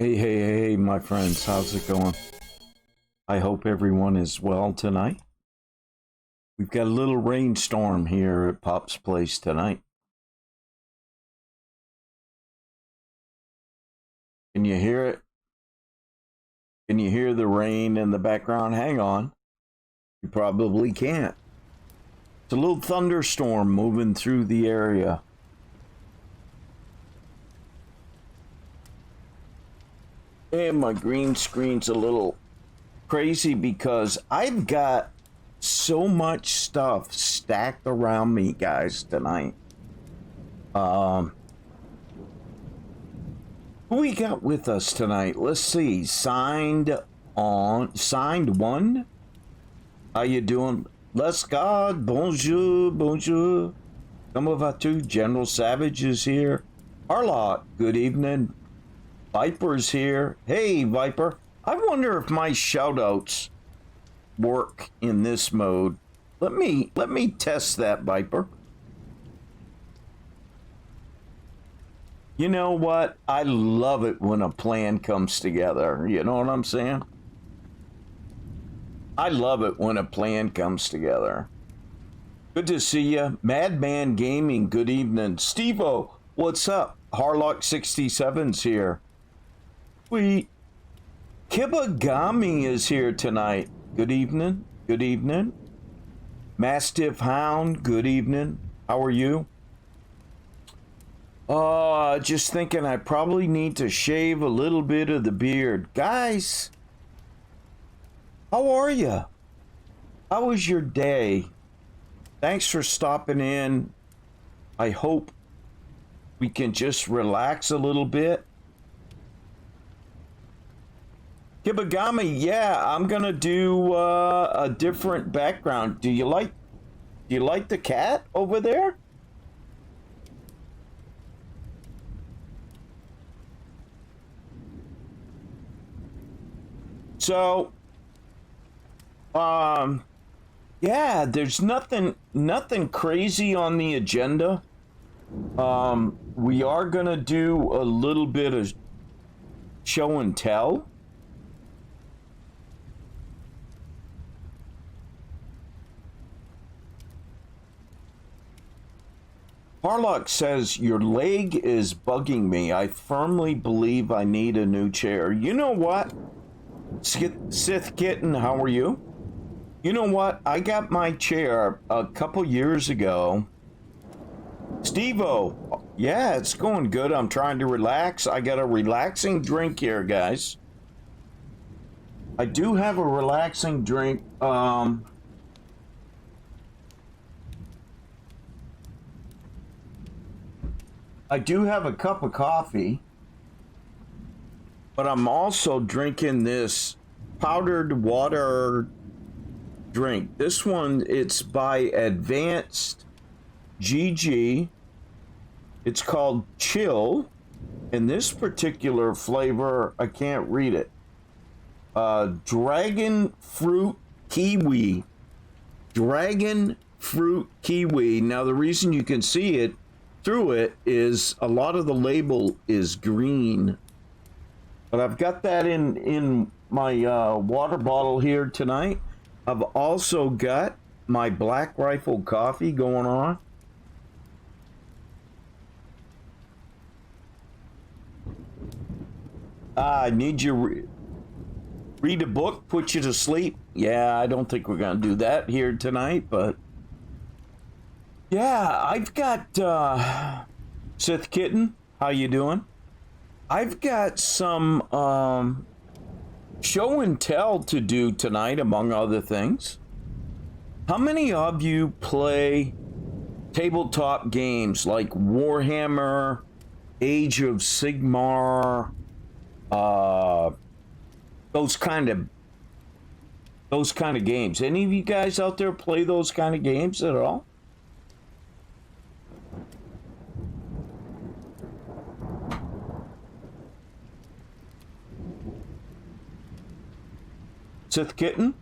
Hey, my friends, how's it going? I hope everyone is well tonight. We've got a little rainstorm here at Pop's place tonight. Can you hear it? Can you hear the rain in the background? Hang on. You probably can't. It's a little thunderstorm moving through the area. And my green screen's a little crazy because I've got so much stuff stacked around me, guys, tonight. Who we got with us tonight? Let's see. Signed one. How you doing? Let's God. Bonjour. Comment vas-tu? General Savage is here. Harlock, good evening. Viper's here. Hey, Viper. I wonder if my shoutouts work in this mode. Let me test that, Viper. You know what? I love it when a plan comes together. You know what I'm saying? I love it when a plan comes together. Good to see you. Madman Gaming, good evening. Steve-O, what's up? Harlock67's here. Sweet. Kibagami is here tonight. Good evening. Good evening. Mastiff Hound, good evening. How are you? Just thinking I probably need to shave a little bit of the beard. Guys, how are you? How was your day? Thanks for stopping in. I hope we can just relax a little bit. Kibagami, yeah, I'm gonna do a different background. Do you like the cat over there? So, yeah, there's nothing crazy on the agenda. We are gonna do a little bit of show and tell. Harlock says, your leg is bugging me. I firmly believe I need a new chair. You know what? Sith Kitten, how are you? You know what? I got my chair a couple years ago. Steve-O, yeah, it's going good. I'm trying to relax. I got a relaxing drink here, guys. I do have a relaxing drink. I do have a cup of coffee, but I'm also drinking this powdered water drink. This one, it's by Advanced GG. It's called Chill. And this particular flavor, I can't read it. Dragon fruit kiwi. Dragon fruit kiwi. Now, the reason you can see it through it is a lot of the label is green, but I've got that in my water bottle here tonight. I've also got my Black Rifle coffee going on. I need you read a book, put you to sleep. Yeah, I don't think we're gonna do that here tonight, but yeah, I've got Sith Kitten, how you doing? I've got some show and tell to do tonight, among other things. How many of you play tabletop games like Warhammer, Age of Sigmar, those kind of games? Any of you guys out there play those kind of games at all? Sith Kitten?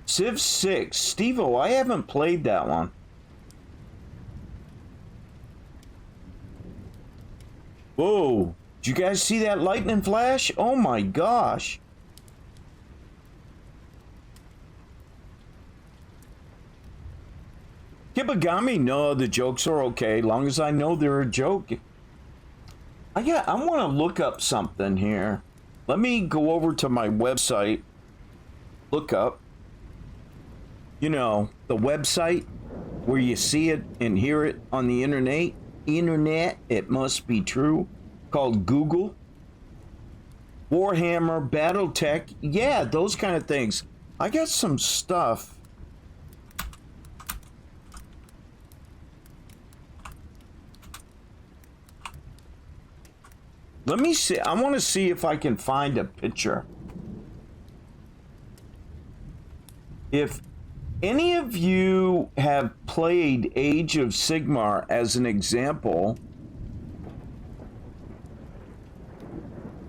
Civ 6. Steve-O, I haven't played that one. Whoa. Did you guys see that lightning flash? Oh my gosh. Kibagami, no, the jokes are okay, long as I know they're a joke. I want to look up something here. Let me go over to my website. Look up. You know, the website where you see it and hear it on the internet. Internet, it must be true. Called Google. Warhammer, Battletech. Yeah, those kind of things. I got some stuff. Let me see. I want to see if I can find a picture. If any of you have played Age of Sigmar as an example,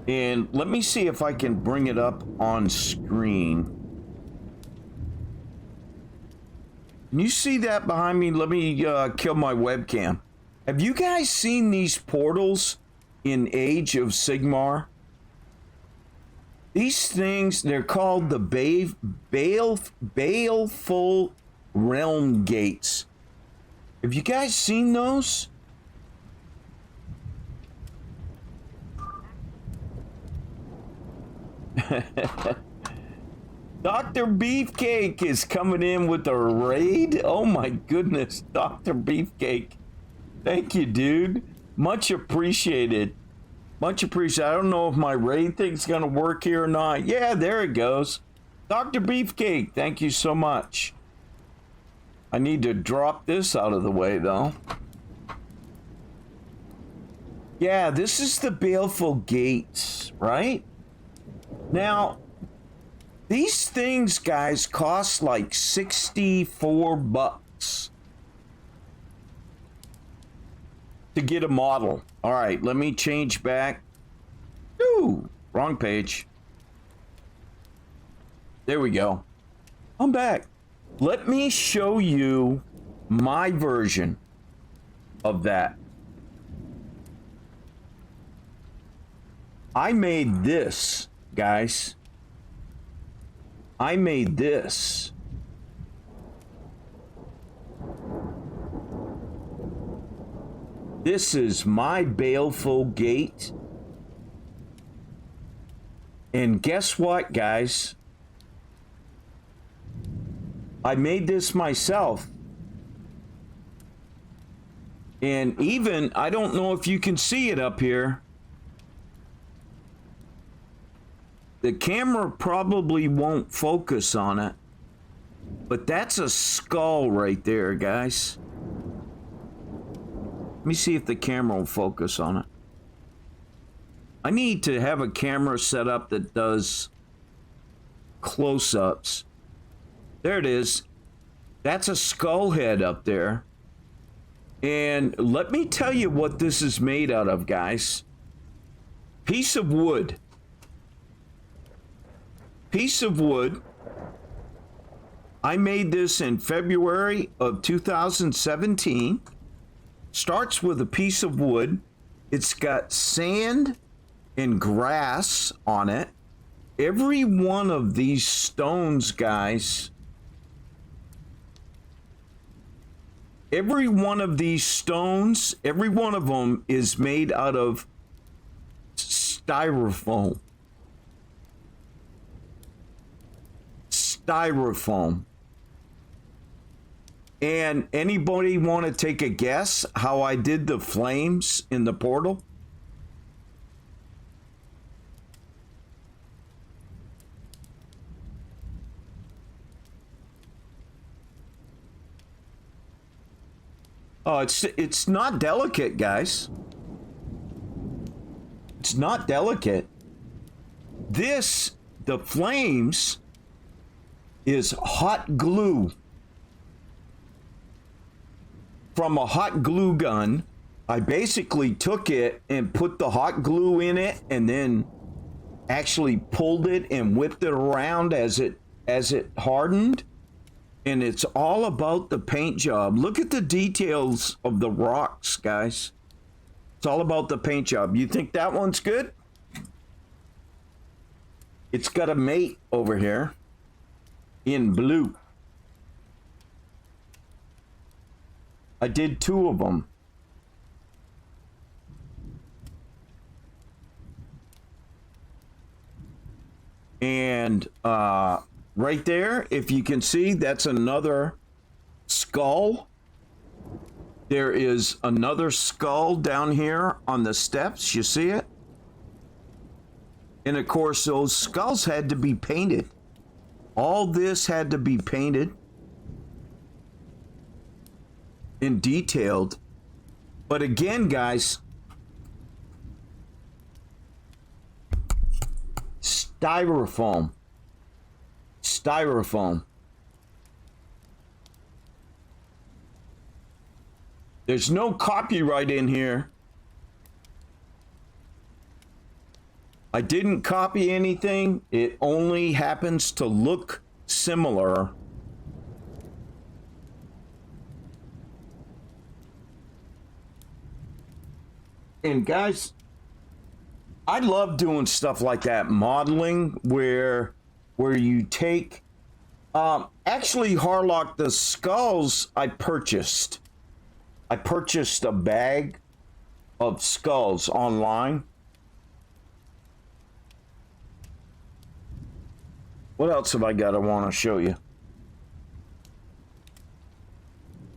and let me see if I can bring it up on screen. Can you see that behind me? Let me kill my webcam. Have you guys seen these portals in Age of Sigmar? These things, they're called the Baleful Realm Gates. Have you guys seen those? Dr. Beefcake is coming in with a raid. Oh my goodness, Dr. Beefcake. Thank you, dude. Much appreciated. Much appreciated. I don't know if my raid thing's gonna work here or not. Yeah, there it goes. Dr. Beefcake, thank you so much. I need to drop this out of the way though. Yeah, this is the Baleful Gates, right? Now, these things, guys, cost like 64 bucks to get a model. All right, let me change back. Ooh, wrong page. There we go. I'm back. Let me show you my version of that. I made this, guys. I made this. This is my Baleful Gate. And guess what, guys? I made this myself. And even, I don't know if you can see it up here. The camera probably won't focus on it. But that's a skull right there, guys. Let me see if the camera will focus on it. I need to have a camera set up that does close-ups. There it is. That's a skull head up there. And let me tell you what this is made out of, guys. Piece of wood. Piece of wood. I made this in February of 2017. Starts with a piece of wood. It's got sand and grass on it. Every one of these stones, guys, every one of these stones, every one of them is made out of styrofoam. Styrofoam. And anybody want to take a guess how I did the flames in the portal? Oh, it's not delicate, guys. It's not delicate. This, the flames, is hot glue. From a hot glue gun. I basically took it and put the hot glue in it and then actually pulled it and whipped it around as it hardened. And it's all about the paint job. Look at the details of the rocks, guys. It's all about the paint job. You think that one's good? It's got a mate over here in blue. I did 2 of them. And right there, if you can see, that's another skull. There is another skull down here on the steps. You see it? And of course, those skulls had to be painted. All this had to be painted and detailed. But again, guys, styrofoam. Styrofoam. There's no copyright in here. I didn't copy anything. It only happens to look similar. And guys, I love doing stuff like that, modeling, where you take actually, Harlock, the skulls I purchased a bag of skulls online. What else have I got I want to show you?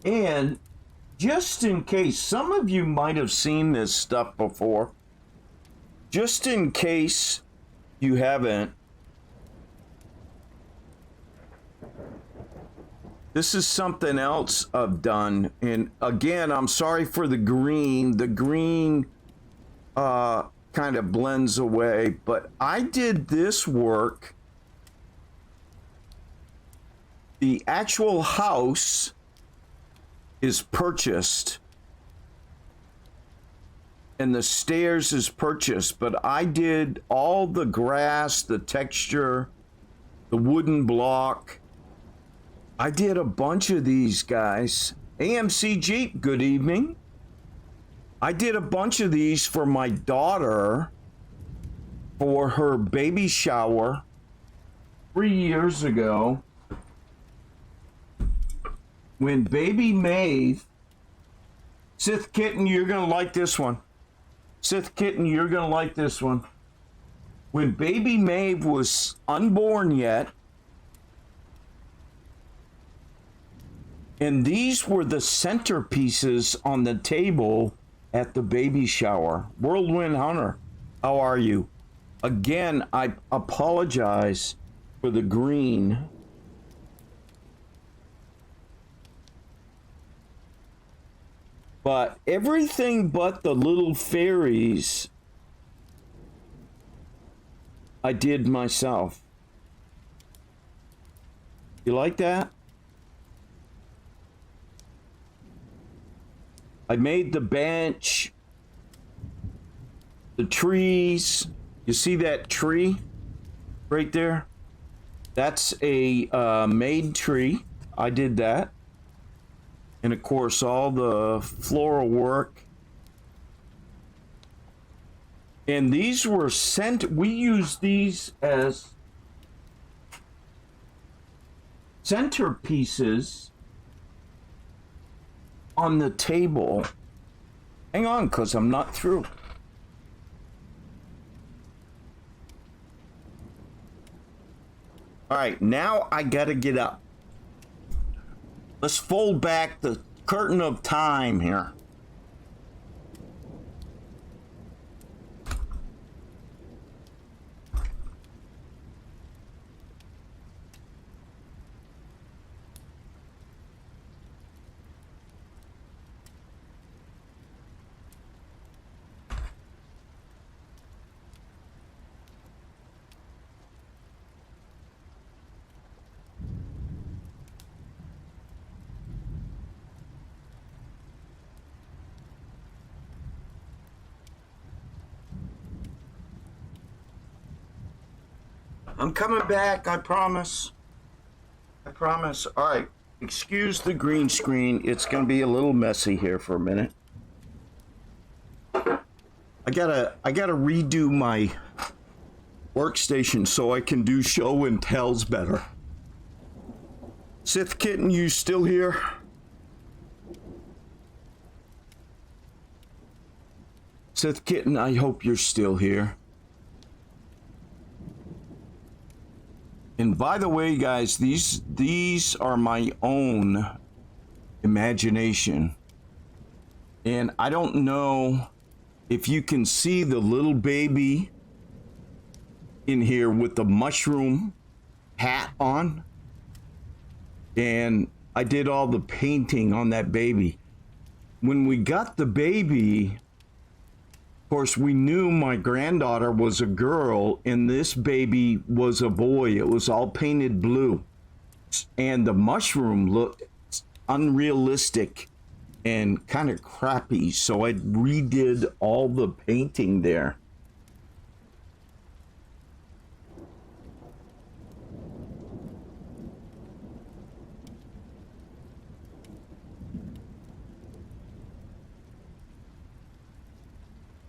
And just in case, some of you might have seen this stuff before. Just in case you haven't, this is something else I've done. And again, I'm sorry for the green. The green kind of blends away, but I did this work. The actual house is purchased and the stairs is purchased, but I did all the grass, the texture, the wooden block. I did a bunch of these, guys. AMC Jeep, good evening. I did a bunch of these for my daughter for her baby shower 3 years ago. When baby Maeve, Sith Kitten, you're going to like this one. Sith Kitten, you're going to like this one. When baby Maeve was unborn yet, and these were the centerpieces on the table at the baby shower. Whirlwind Hunter, how are you? Again, I apologize for the green. But everything but the little fairies I did myself. You like that? I made the bench, the trees. You see that tree right there? That's a made tree. I did that. And of course, all the floral work. And these were sent, we used these as centerpieces on the table. Hang on, because I'm not through. All right, now I gotta get up. Let's fold back the curtain of time here. I'm coming back, I promise. I promise. All right, excuse the green screen. It's going to be a little messy here for a minute. gotta redo my workstation so I can do show and tells better. Sith Kitten, you still here? Sith Kitten, I hope you're still here. And by the way, guys, these are my own imagination. And I don't know if you can see the little baby in here with the mushroom hat on. And I did all the painting on that baby. When we got the baby, of course, we knew my granddaughter was a girl and this baby was a boy. It was all painted blue. And the mushroom looked unrealistic and kind of crappy. So I redid all the painting there.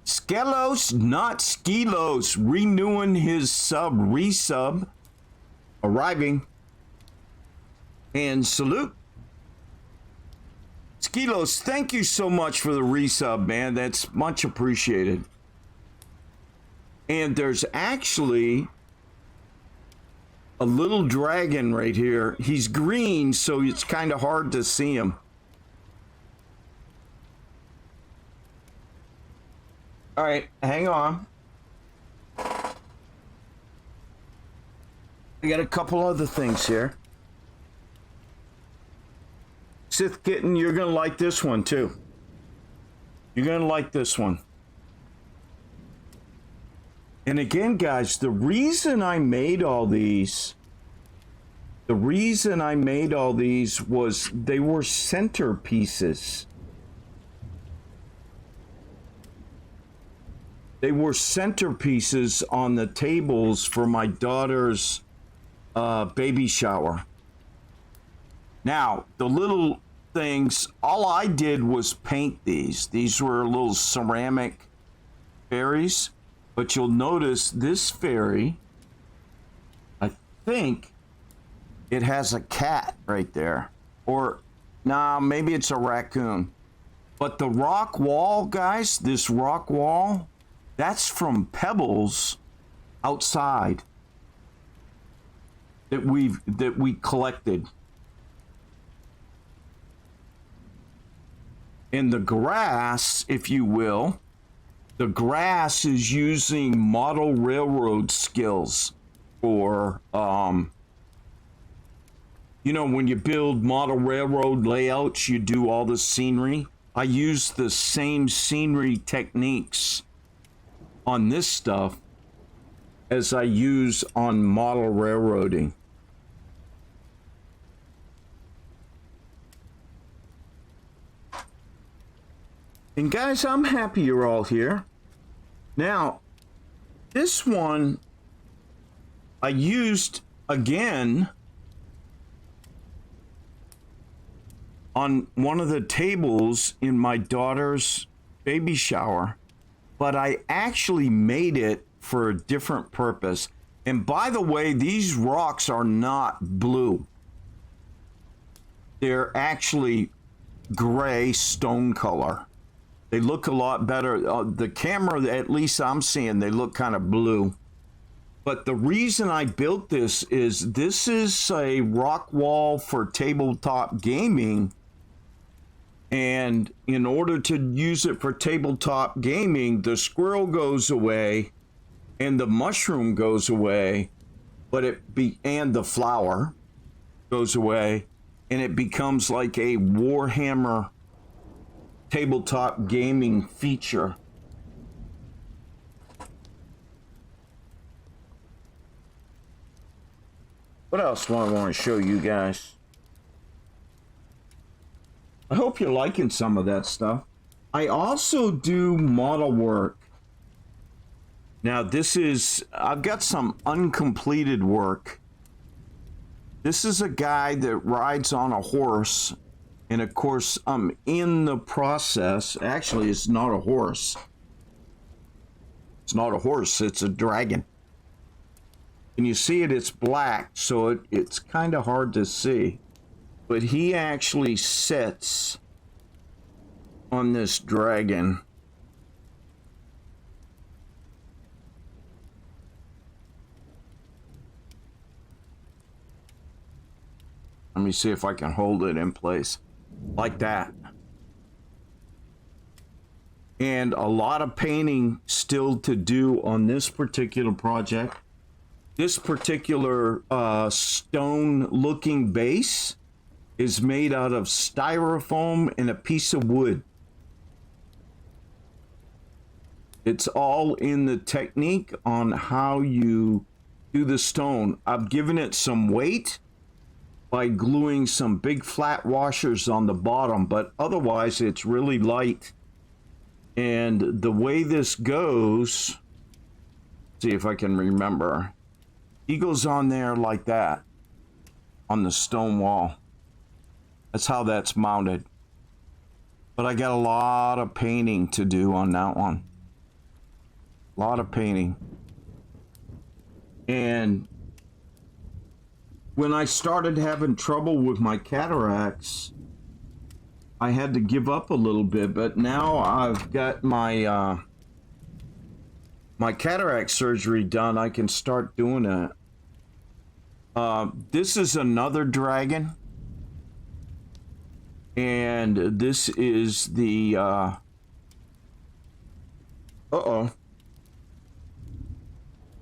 Skelos, not Skelos, renewing his resub, arriving, and salute. Skelos, thank you so much for the resub, man. That's much appreciated. And there's actually a little dragon right here. He's green, so it's kind of hard to see him. All right, hang on. I got a couple other things here. Sith Kitten, you're going to like this one too. You're going to like this one. And again, guys, the reason I made all these was they were centerpieces. They were centerpieces on the tables for my daughter's baby shower. Now, the little things, all I did was paint these. These were little ceramic fairies. But you'll notice this fairy, I think it has a cat right there. Or, nah, maybe it's a raccoon. But the rock wall, guys, this rock wall, that's from pebbles outside that we collected. And the grass, if you will, the grass is using model railroad skills for, you know, when you build model railroad layouts, you do all the scenery. I use the same scenery techniques on this stuff as I use on model railroading. And guys, I'm happy you're all here. Now, this one I used again on one of the tables in my daughter's baby shower, but I actually made it for a different purpose. And by the way, these rocks are not blue. They're actually gray stone color. They look a lot better. The camera, at least I'm seeing, they look kind of blue. But the reason I built this is a rock wall for tabletop gaming. And in order to use it for tabletop gaming, the squirrel goes away and the mushroom goes away, and the flower goes away, and it becomes like a Warhammer tabletop gaming feature. What else do I want to show you guys? I hope you're liking some of that stuff. I also do model work. Now I've got some uncompleted work. This is a guy that rides on a horse. And of course, I'm in the process. Actually, it's not a horse. It's not a horse, it's a dragon. And you see it, it's black, so it's kind of hard to see. But he actually sits on this dragon. Let me see if I can hold it in place like that. And a lot of painting still to do on this particular project. This particular stone looking base is made out of styrofoam and a piece of wood. It's all in the technique on how you do the stone. I've given it some weight by gluing some big flat washers on the bottom, but otherwise it's really light. And the way this goes, see if I can remember. He goes on there like that on the stone wall. That's how that's mounted. But I got a lot of painting to do on that one. A lot of painting. And when I started having trouble with my cataracts, I had to give up a little bit, but now I've got my my cataract surgery done. I can start doing it. This is another dragon, and this is the uh-oh.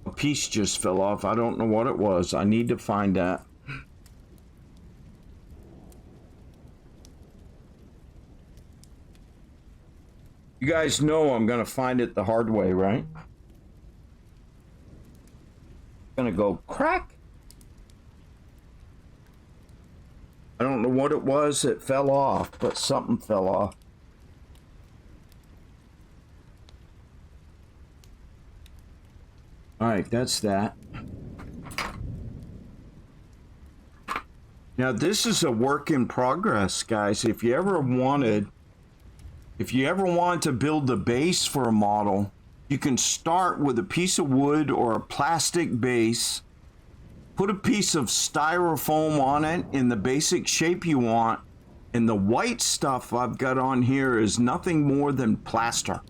A piece just fell off. I don't know what it was. I need to find that. You guys know I'm gonna find it the hard way, right? Gonna go crack. I don't know what it was that fell off, but something fell off. All right, that's that. Now this is a work in progress, guys. If you ever wanted to build the base for a model, you can start with a piece of wood or a plastic base, put a piece of styrofoam on it in the basic shape you want, and the white stuff I've got on here is nothing more than plaster.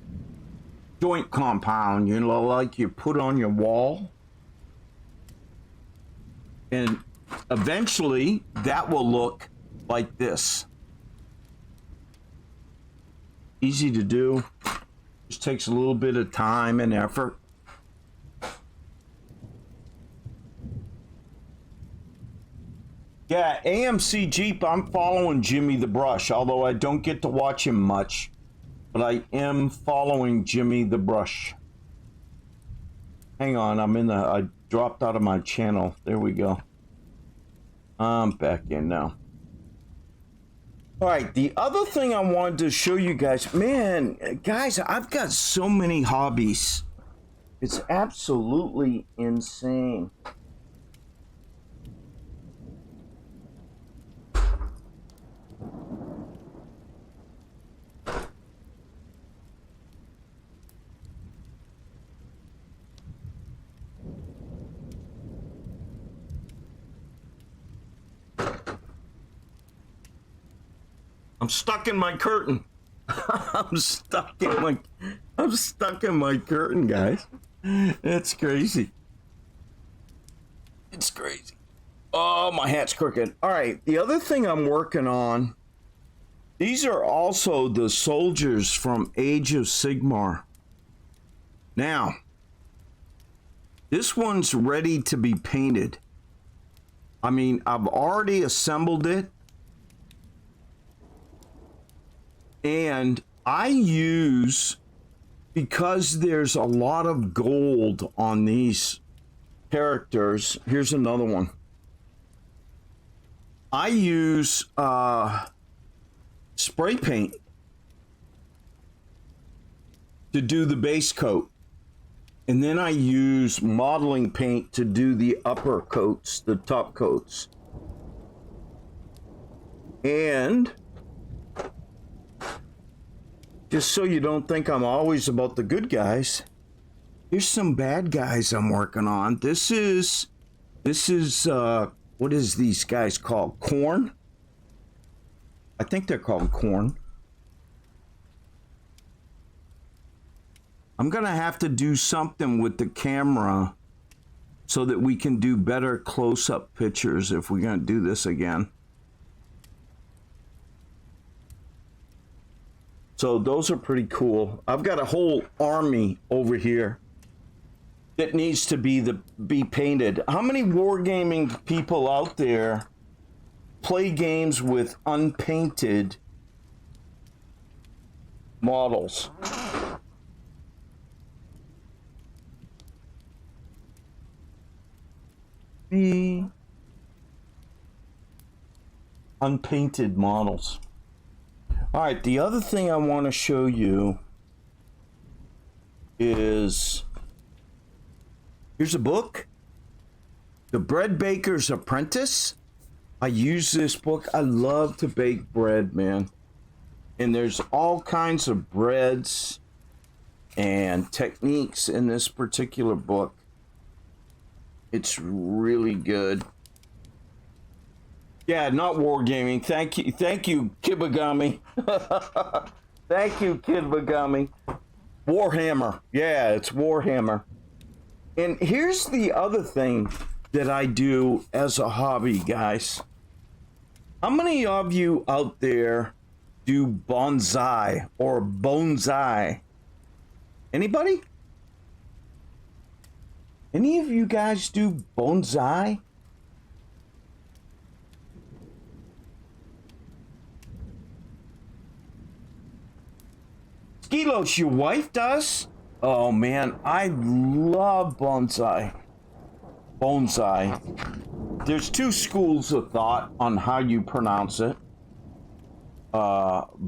Joint compound, you know, like you put on your wall. And eventually that will look like this. Easy to do. Just takes a little bit of time and effort. Yeah, AMC Jeep, I'm following Jimmy the Brush, although I don't get to watch him much. But I am following Jimmy the Brush. Hang on, I dropped out of my channel. There we go. I'm back in now. All right, the other thing I wanted to show you guys, man, guys, I've got so many hobbies. It's absolutely insane. I'm stuck in my curtain. I'm stuck in my curtain, guys. It's crazy. It's crazy. Oh, my hat's crooked. All right, the other thing I'm working on, these are also the soldiers from Age of Sigmar. Now, this one's ready to be painted. I mean, I've already assembled it. And I use, because there's a lot of gold on these characters, here's another one. I use spray paint to do the base coat. And then I use modeling paint to do the upper coats, the top coats. And just so you don't think I'm always about the good guys, Here's some bad guys I'm working on. This is what is these guys called? Corn? I think they're called corn. I'm gonna have to do something with the camera so that we can do better close-up pictures if we're gonna do this again. So those are pretty cool. I've got a whole army over here that needs to be painted. How many wargaming people out there play games with unpainted models? The unpainted models. All right, the other thing I want to show you is, here's a book, The Bread Baker's Apprentice. I use this book. I love to bake bread, man. And there's all kinds of breads and techniques in this particular book. It's really good. Yeah, not wargaming. Thank you, Kibagami. Thank you, Kibagami. Warhammer. Yeah, it's Warhammer. And here's the other thing that I do as a hobby, guys. How many of you out there do bonsai or bonsai? Anybody? Any of you guys do bonsai? Skilos, your wife does? Oh man, I love bonsai. Bonsai. There's two schools of thought on how you pronounce it. Bonsai,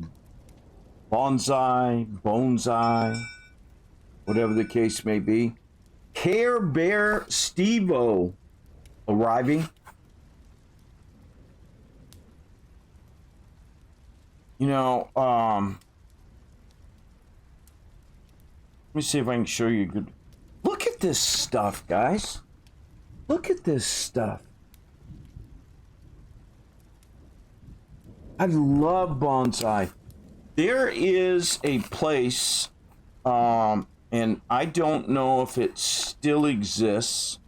bonsai, whatever the case may be. Care Bear Stevo arriving. You know, let me see if I can show you good. Look at this stuff, guys. Look at this stuff. I love bonsai. There is a place, and I don't know if it still exists.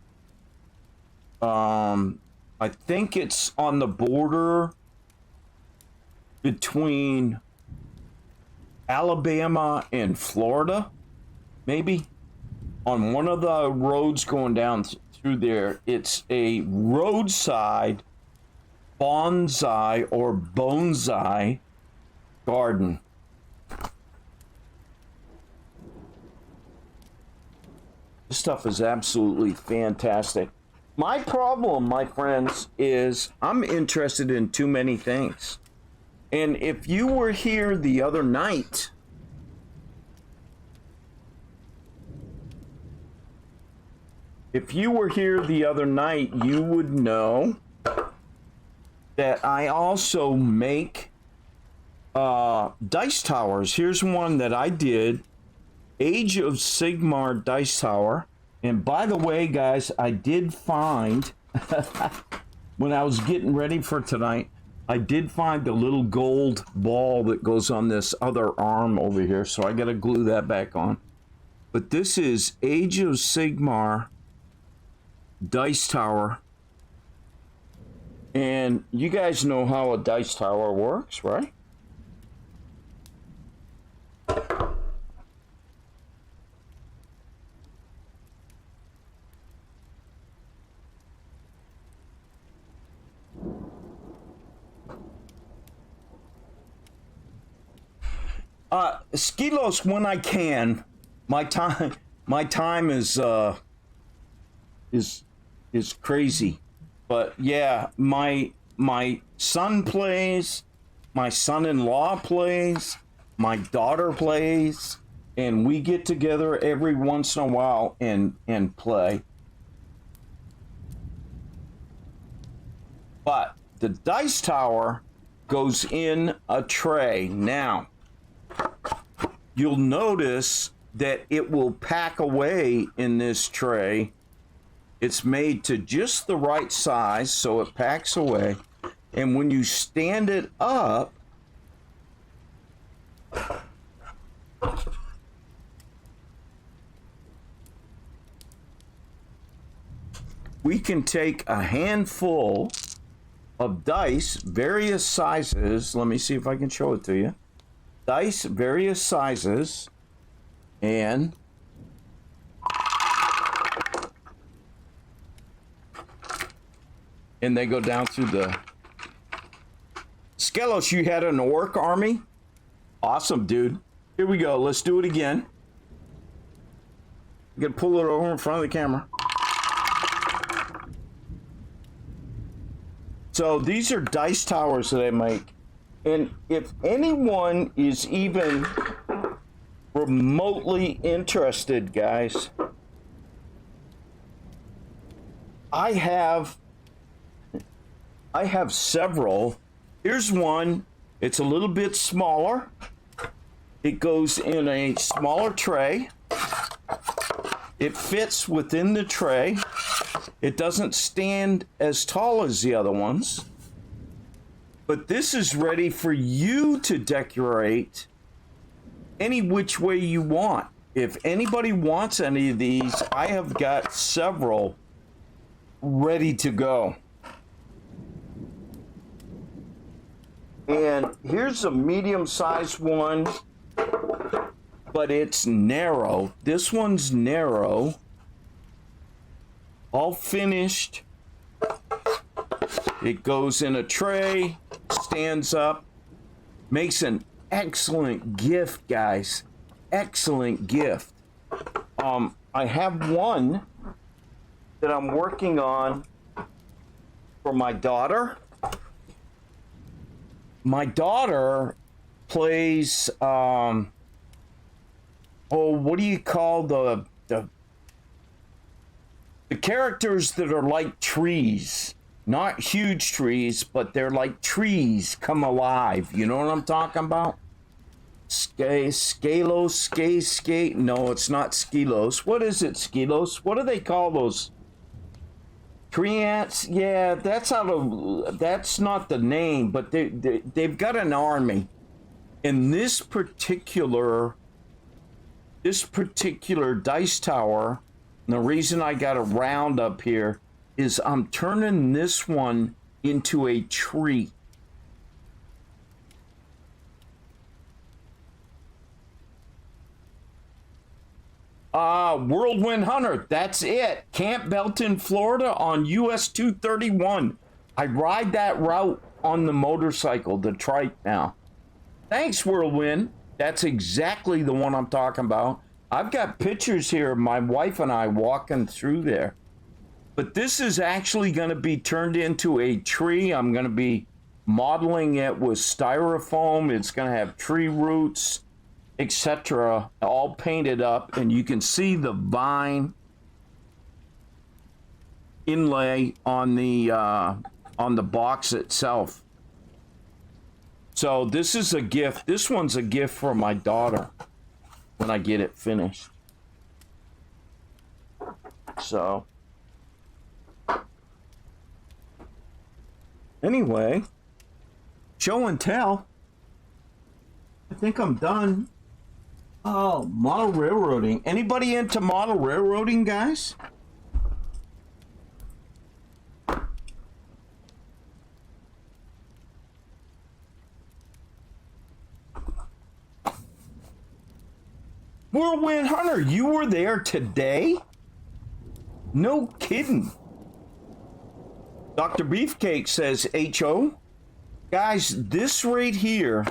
I think it's on the border between Alabama and Florida, maybe. On one of the roads going down through there, it's a roadside bonsai or bonsai garden. This stuff is absolutely fantastic. My problem, my friends, is I'm interested in too many things. And if you were here the other night, you would know that I also make dice towers. Here's one that I did, Age of Sigmar dice tower. And by the way, guys, I did find, when I was getting ready for tonight, I did find the little gold ball that goes on this other arm over here, so I gotta glue that back on. But this is Age of Sigmar dice tower. And you guys know how a dice tower works, right? Skilos, when I can, my time is crazy. But yeah, my son plays, my son-in-law plays, my daughter plays, and we get together every once in a while and play. But the dice tower goes in a tray. Now, you'll notice that it will pack away in this tray. It's made to just the right size, so it packs away. And when you stand it up, we can take a handful of dice, various sizes. Let me see if I can show it to you. Dice, various sizes, and they go down through the... Skelos, you had an orc army? Awesome, dude. Here we go. Let's do it again. I'm gonna pull it over in front of the camera. So these are dice towers that I make. And if anyone is even remotely interested, guys, I have several. Here's one. It's a little bit smaller. It goes in a smaller tray. It fits within the tray. It doesn't stand as tall as the other ones. But this is ready for you to decorate any which way you want. If anybody wants any of these, I have got several ready to go. And here's a medium-sized one, but it's narrow. This one's narrow. All finished. It goes in a tray, stands up, makes an excellent gift, guys. Excellent gift. I have one that I'm working on for my daughter. My daughter plays, what do you call the characters that are like trees? Not huge trees, but they're like trees come alive. You know what I'm talking about? Scalos. No, it's not Skelos. What is it, Skelos? What do they call those? Tree ants? Yeah, that's not the name, but they've got an army. And this particular dice tower, and the reason I got a round up here is I'm turning this one into a tree. Whirlwind Hunter, that's it. Camp Belton, Florida on US 231. I ride that route on the motorcycle, the trike now. Thanks, Whirlwind. That's exactly the one I'm talking about. I've got pictures here of my wife and I walking through there. But this is actually going to be turned into a tree. I'm going to be modeling it with styrofoam. It's going to have tree roots, etc., all painted up, and you can see the vine inlay on the box itself. So this is a gift. This one's a gift for my daughter when I get it finished. So anyway, show and tell. I think I'm done. Oh, model railroading. Anybody into model railroading, guys? Whirlwind Hunter, you were there today? No kidding. Dr. Beefcake says HO. Guys, this right here,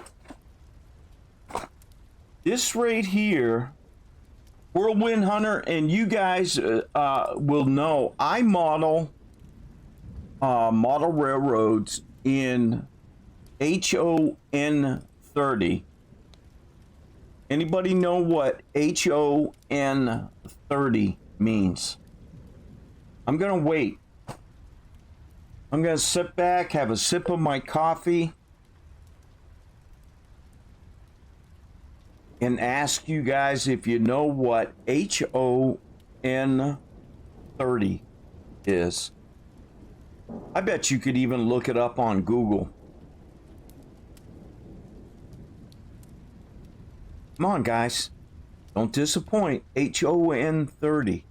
Whirlwind Hunter, and you guys will know, I model railroads in HON 30. Anybody know what HON 30 means? I'm gonna wait. I'm gonna sit back, have a sip of my coffee. and ask you guys if you know what HON 30 is. I bet you could even look it up on Google. Come on, guys. Don't disappoint. HON 30.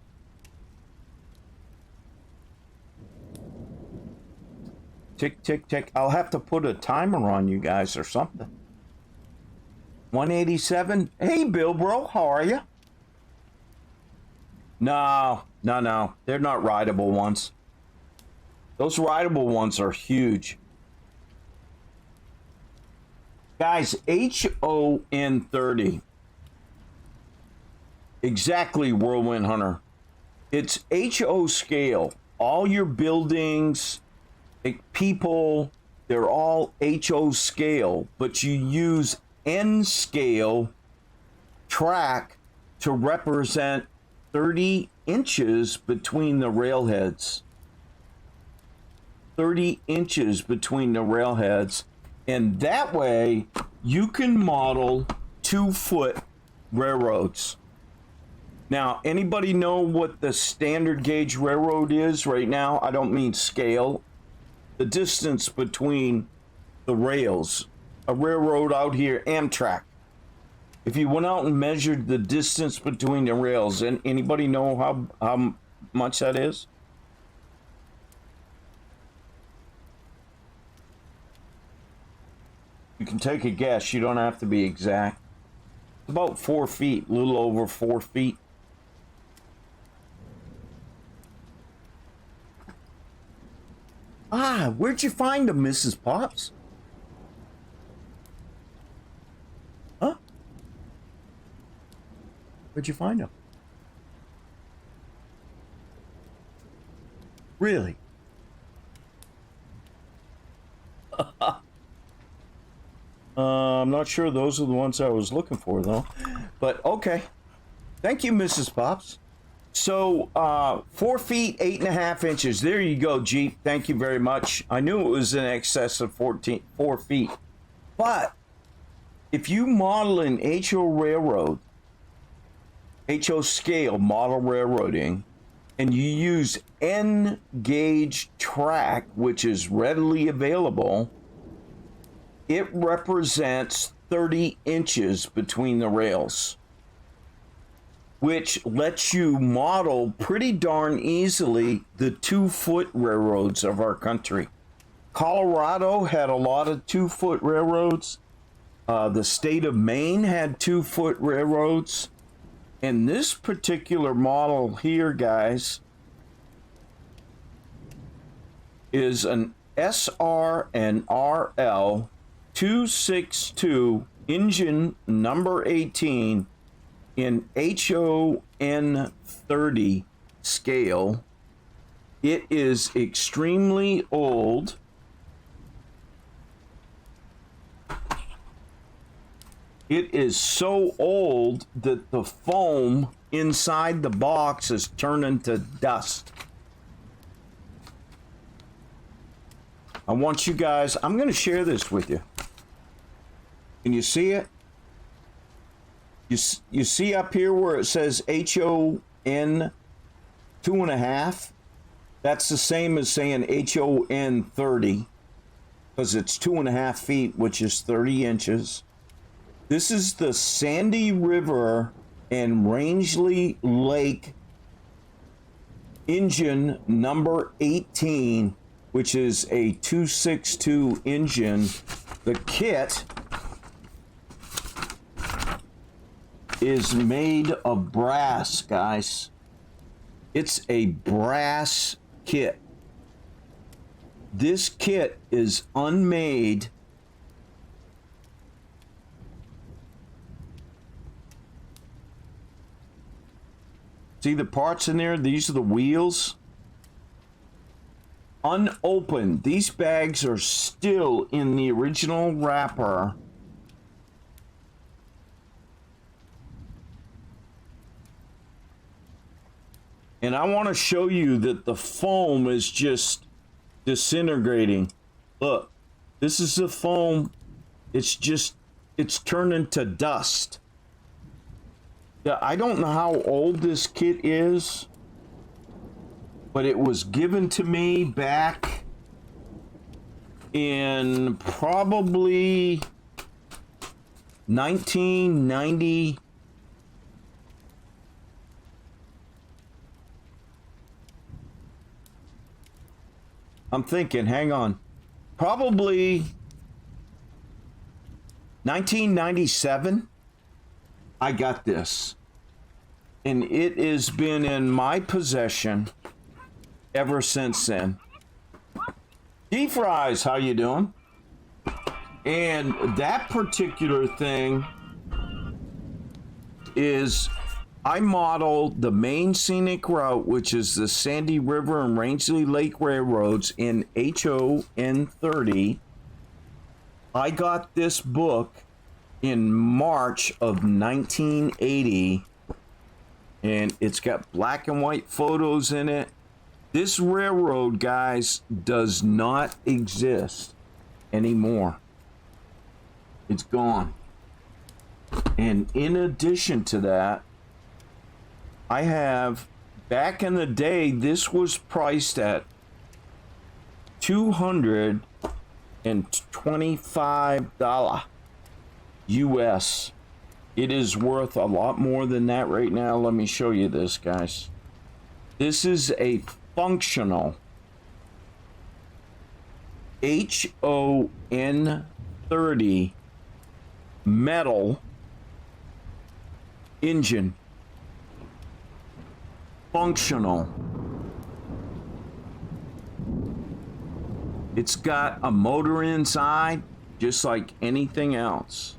Tick, tick, tick. I'll have to put a timer on you guys or something. 187. Hey, Bill, bro. How are you? No. They're not rideable ones. Those rideable ones are huge. Guys, HON 30. Exactly, Whirlwind Hunter. It's HO scale. All your buildings, people, they're all HO scale, but you use N scale track to represent 30 inches between the railheads. 30 inches between the railheads. And that way you can model 2-foot railroads. Now, anybody know what the standard gauge railroad is right now? I don't mean scale. The distance between the rails. A railroad out here, Amtrak. If you went out and measured the distance between the rails, and anybody know how much that is? You can take a guess. You don't have to be exact. It's about 4 feet, a little over 4 feet. Ah, where'd you find them, Mrs. Pops? Huh? Where'd you find them? Really? I'm not sure those are the ones I was looking for, though. But okay. Thank you, Mrs. Pops. So, 4 feet, 8.5 inches. There you go, Jeep. Thank you very much. I knew it was in excess of 4 feet. But if you model an HO railroad, HO scale model railroading, and you use N gauge track, which is readily available, it represents 30 inches between the rails, which lets you model pretty darn easily the 2-foot railroads of our country. Colorado had a lot of 2-foot railroads. The state of Maine had 2-foot railroads. And this particular model here, guys, is an SR and RL 262 engine number 18 in HON 30 scale. It is extremely old. It is so old that the foam inside the box is turning to dust. I want you guys, I'm going to share this with you. Can you see it? You see up here where it says HON 2.5? That's the same as saying HON 30, because it's 2.5 feet, which is 30 inches. This is the Sandy River and Rangeley Lake engine number 18, which is a 262 engine. The kit is made of brass, guys. It's a brass kit. This kit is unmade. See the parts in there? These are the wheels. Unopened. These bags are still in the original wrapper. And I want to show you that the foam is just disintegrating. Look, this is the foam. It's turning to dust. Yeah, I don't know how old this kit is, but it was given to me back in probably 1990. I'm thinking, hang on. Probably 1997. I got this. And it has been in my possession ever since then. G-Fries, how you doing? And that particular thing is, I modeled the main scenic route, which is the Sandy River and Rangeley Lake Railroads in HON 30. I got this book in March of 1980, and it's got black and white photos in it. This railroad, guys, does not exist anymore. It's gone. And in addition to that, I have, back in the day, this was priced at $225 US. It is worth a lot more than that right now. Let me show you this, guys. This is a functional HON 30 metal engine. Functional. It's got a motor inside, just like anything else.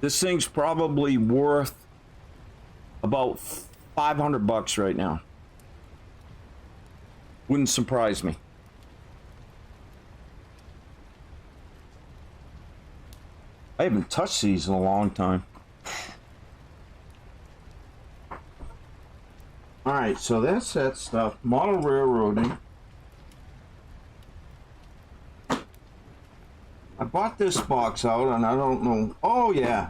This thing's probably worth about $500 right now. Wouldn't surprise me. I haven't touched these in a long time. Alright, so that's that stuff. Model railroading. I bought this box out and I don't know. Oh yeah.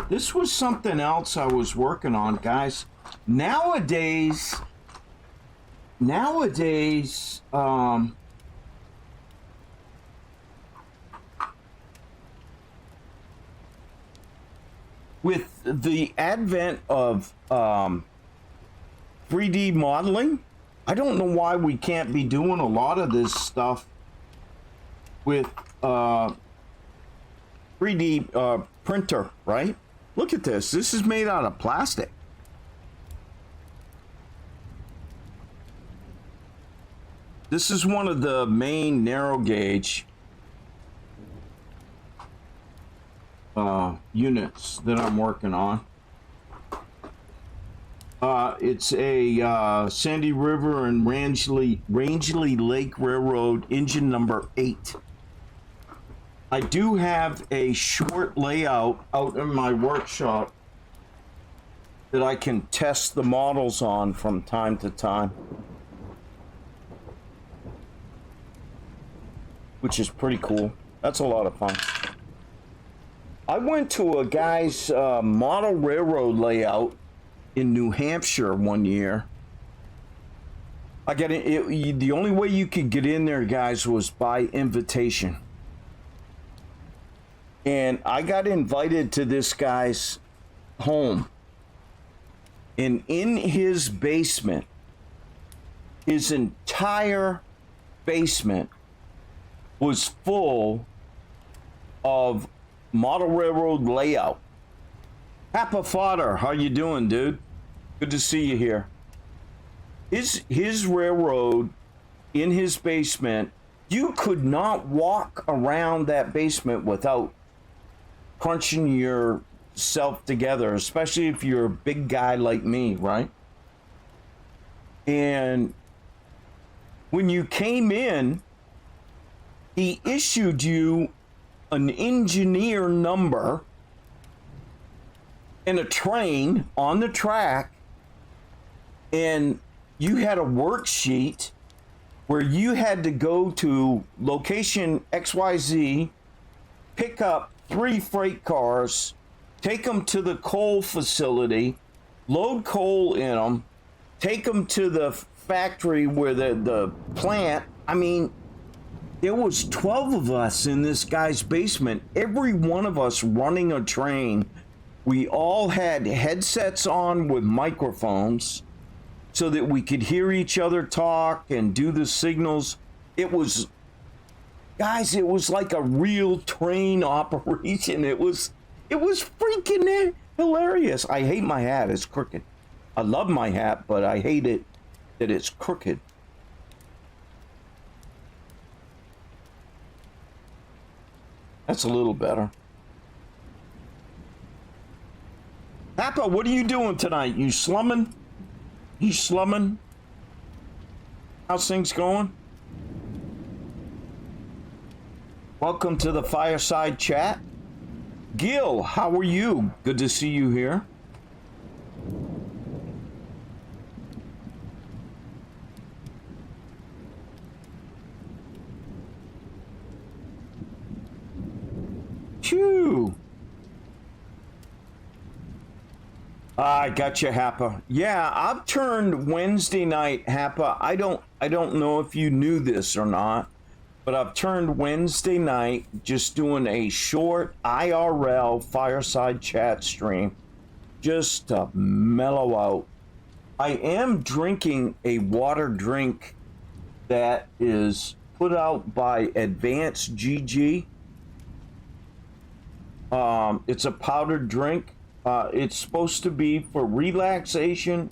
This was something else I was working on, guys. Nowadays, with the advent of 3D modeling, I don't know why we can't be doing a lot of this stuff with 3D printer, right? Look at this. This is made out of plastic. This is one of the main narrow gauge units that I'm working on. It's a Sandy River and Rangeley Lake Railroad engine number 8. I do have a short layout out in my workshop that I can test the models on from time to time, which is pretty cool. That's a lot of fun. I went to a guy's model railroad layout in New Hampshire one year. I got it. The only way you could get in there, guys, was by invitation. And I got invited to this guy's home. And in his basement, his entire basement was full of model railroad layout. Papa Fodder, how you doing, dude? Good to see you here. His railroad in his basement, you could not walk around that basement without crunching yourself together, especially if you're a big guy like me, right? And when you came in, he issued you an engineer number and a train on the track, and you had a worksheet where you had to go to location XYZ, pick up 3 freight cars, take them to the coal facility, load coal in them, take them to the factory where the plant. I mean, there was 12 of us in this guy's basement, every one of us running a train. We all had headsets on with microphones so that we could hear each other talk and do the signals. It was, guys, it was like a real train operation. It was freaking hilarious. I hate my hat, it's crooked. I love my hat, but I hate it that it's crooked. That's a little better. Papa, what are you doing tonight? You slumming? You slumming? How's things going? Welcome to the Fireside chat. Gil, how are you? Good to see you here. Phew. I got you, Happa. Yeah, I've turned Wednesday night, Happa. I don't know if you knew this or not, but I've turned Wednesday night just doing a short IRL fireside chat stream just to mellow out. I am drinking a water drink that is put out by Advanced GG. It's a powdered drink. It's supposed to be for relaxation,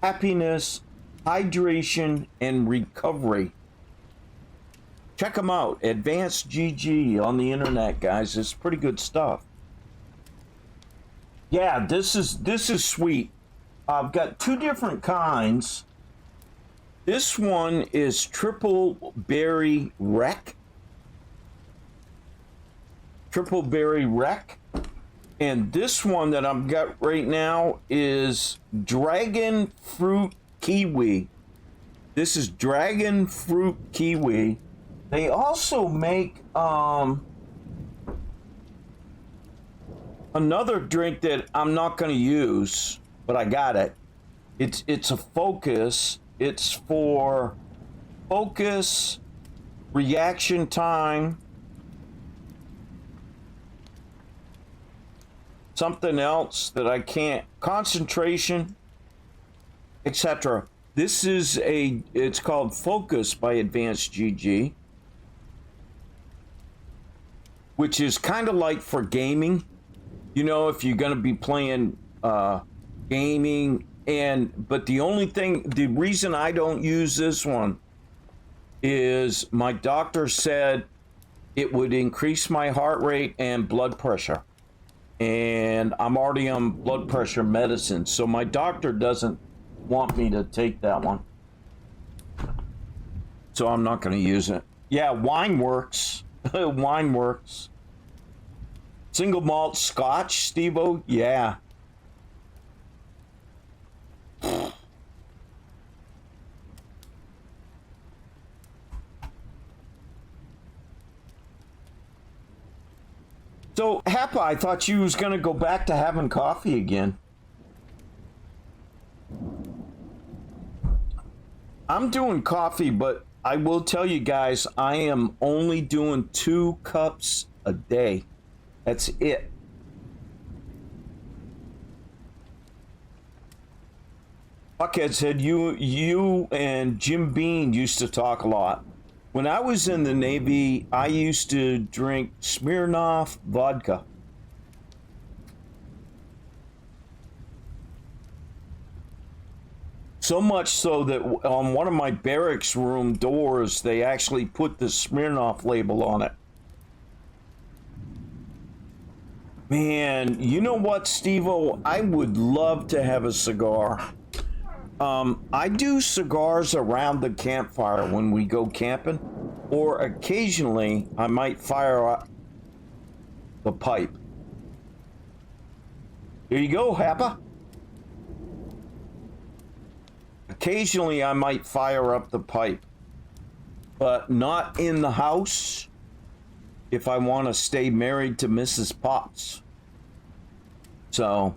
happiness, hydration, and recovery. Check them out, Advanced GG on the internet, guys. It's pretty good stuff. Yeah, this is sweet. I've got 2 different kinds. This one is triple berry wreck. Triple berry wreck. And this one that I've got right now is dragon fruit kiwi. This is dragon fruit kiwi. They also make another drink that I'm not going to use, but I got it. It's a focus. It's for focus, reaction time, something else that I can't, concentration, etc. This is it's called Focus by Advanced GG, which is kind of like for gaming. You know, if you're going to be playing gaming, but the reason I don't use this one is my doctor said it would increase my heart rate and blood pressure. And I'm already on blood pressure medicine, so my doctor doesn't want me to take that one. So I'm not going to use it. Yeah, wine works. Wine works. Single malt scotch, Steve-O? Yeah. So, Happa, I thought you was going to go back to having coffee again. I'm doing coffee, but I will tell you guys, I am only doing 2 cups a day. That's it. Buckhead said you and Jim Beam used to talk a lot. When I was in the Navy, I used to drink Smirnoff vodka. So much so that on one of my barracks room doors, they actually put the Smirnoff label on it. Man, you know what, Steve-O? I would love to have a cigar. I do cigars around the campfire when we go camping, or occasionally I might fire up the pipe. There you go, Happa. Occasionally I might fire up the pipe, but not in the house. if I want to stay married to Mrs. Potts. So,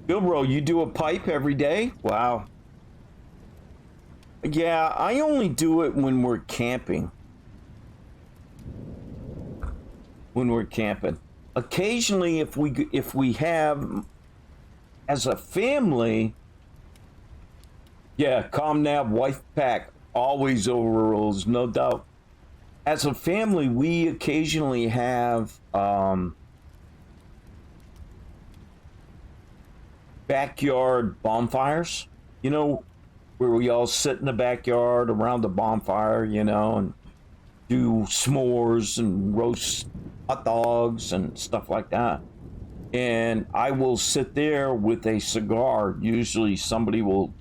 Bilbro, you do a pipe every day? Wow. Yeah, I only do it when we're camping. When we're camping. Occasionally, if we have, as a family, yeah, ComNav wife pack always overrules, no doubt. As a family, we occasionally have backyard bonfires, you know, where we all sit in the backyard around the bonfire, you know, and do s'mores and roast hot dogs and stuff like that. And I will sit there with a cigar. Usually somebody will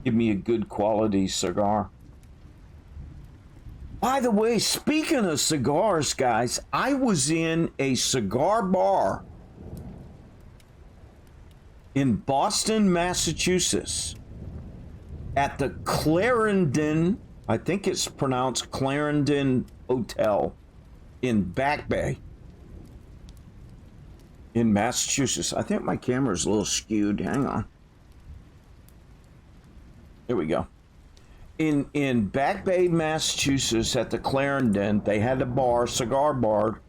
give me a good quality cigar. By the way, speaking of cigars, guys, I was in a cigar bar in Boston, Massachusetts, at the Clarendon, I think it's pronounced Clarendon Hotel in Back Bay in Massachusetts. I think my camera's a little skewed. Hang on. There we go. In Back Bay, Massachusetts, at the Clarendon, they had a bar, cigar bar,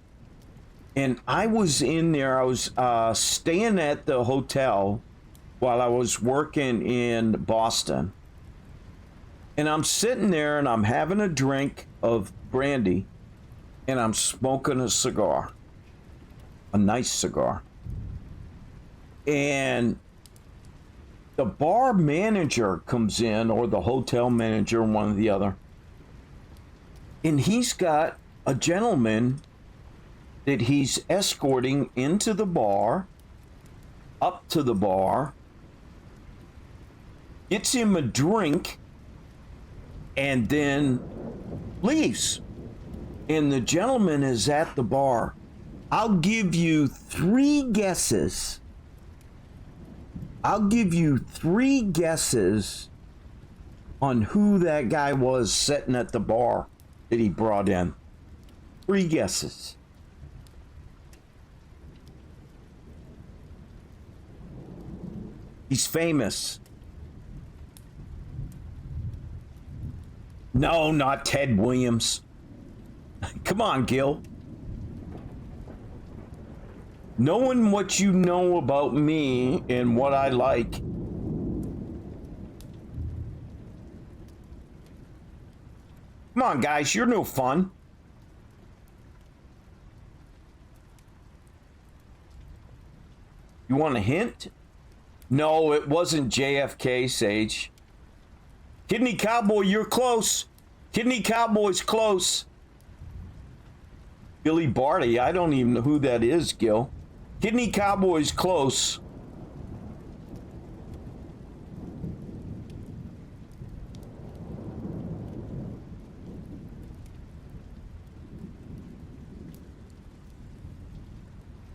and I was in there. I was staying at the hotel while I was working in Boston, and I'm sitting there and I'm having a drink of brandy, and I'm smoking a cigar, a nice cigar, and the bar manager comes in, or the hotel manager, one or the other, and he's got a gentleman that he's escorting into the bar, up to the bar, gets him a drink, and then leaves. And the gentleman is at the bar. I'll give you three guesses. I'll give you three guesses on who that guy was sitting at the bar that he brought in. Three guesses. He's famous. No, not Ted Williams. Come on, Gil. Knowing what you know about me and what I like. Come on, guys, you're no fun. You want a hint? No, it wasn't JFK, Sage. Kidney Cowboy, you're close. Kidney Cowboy's close. Billy Barty, I don't even know who that is, Gil. Kidney Cowboy's close.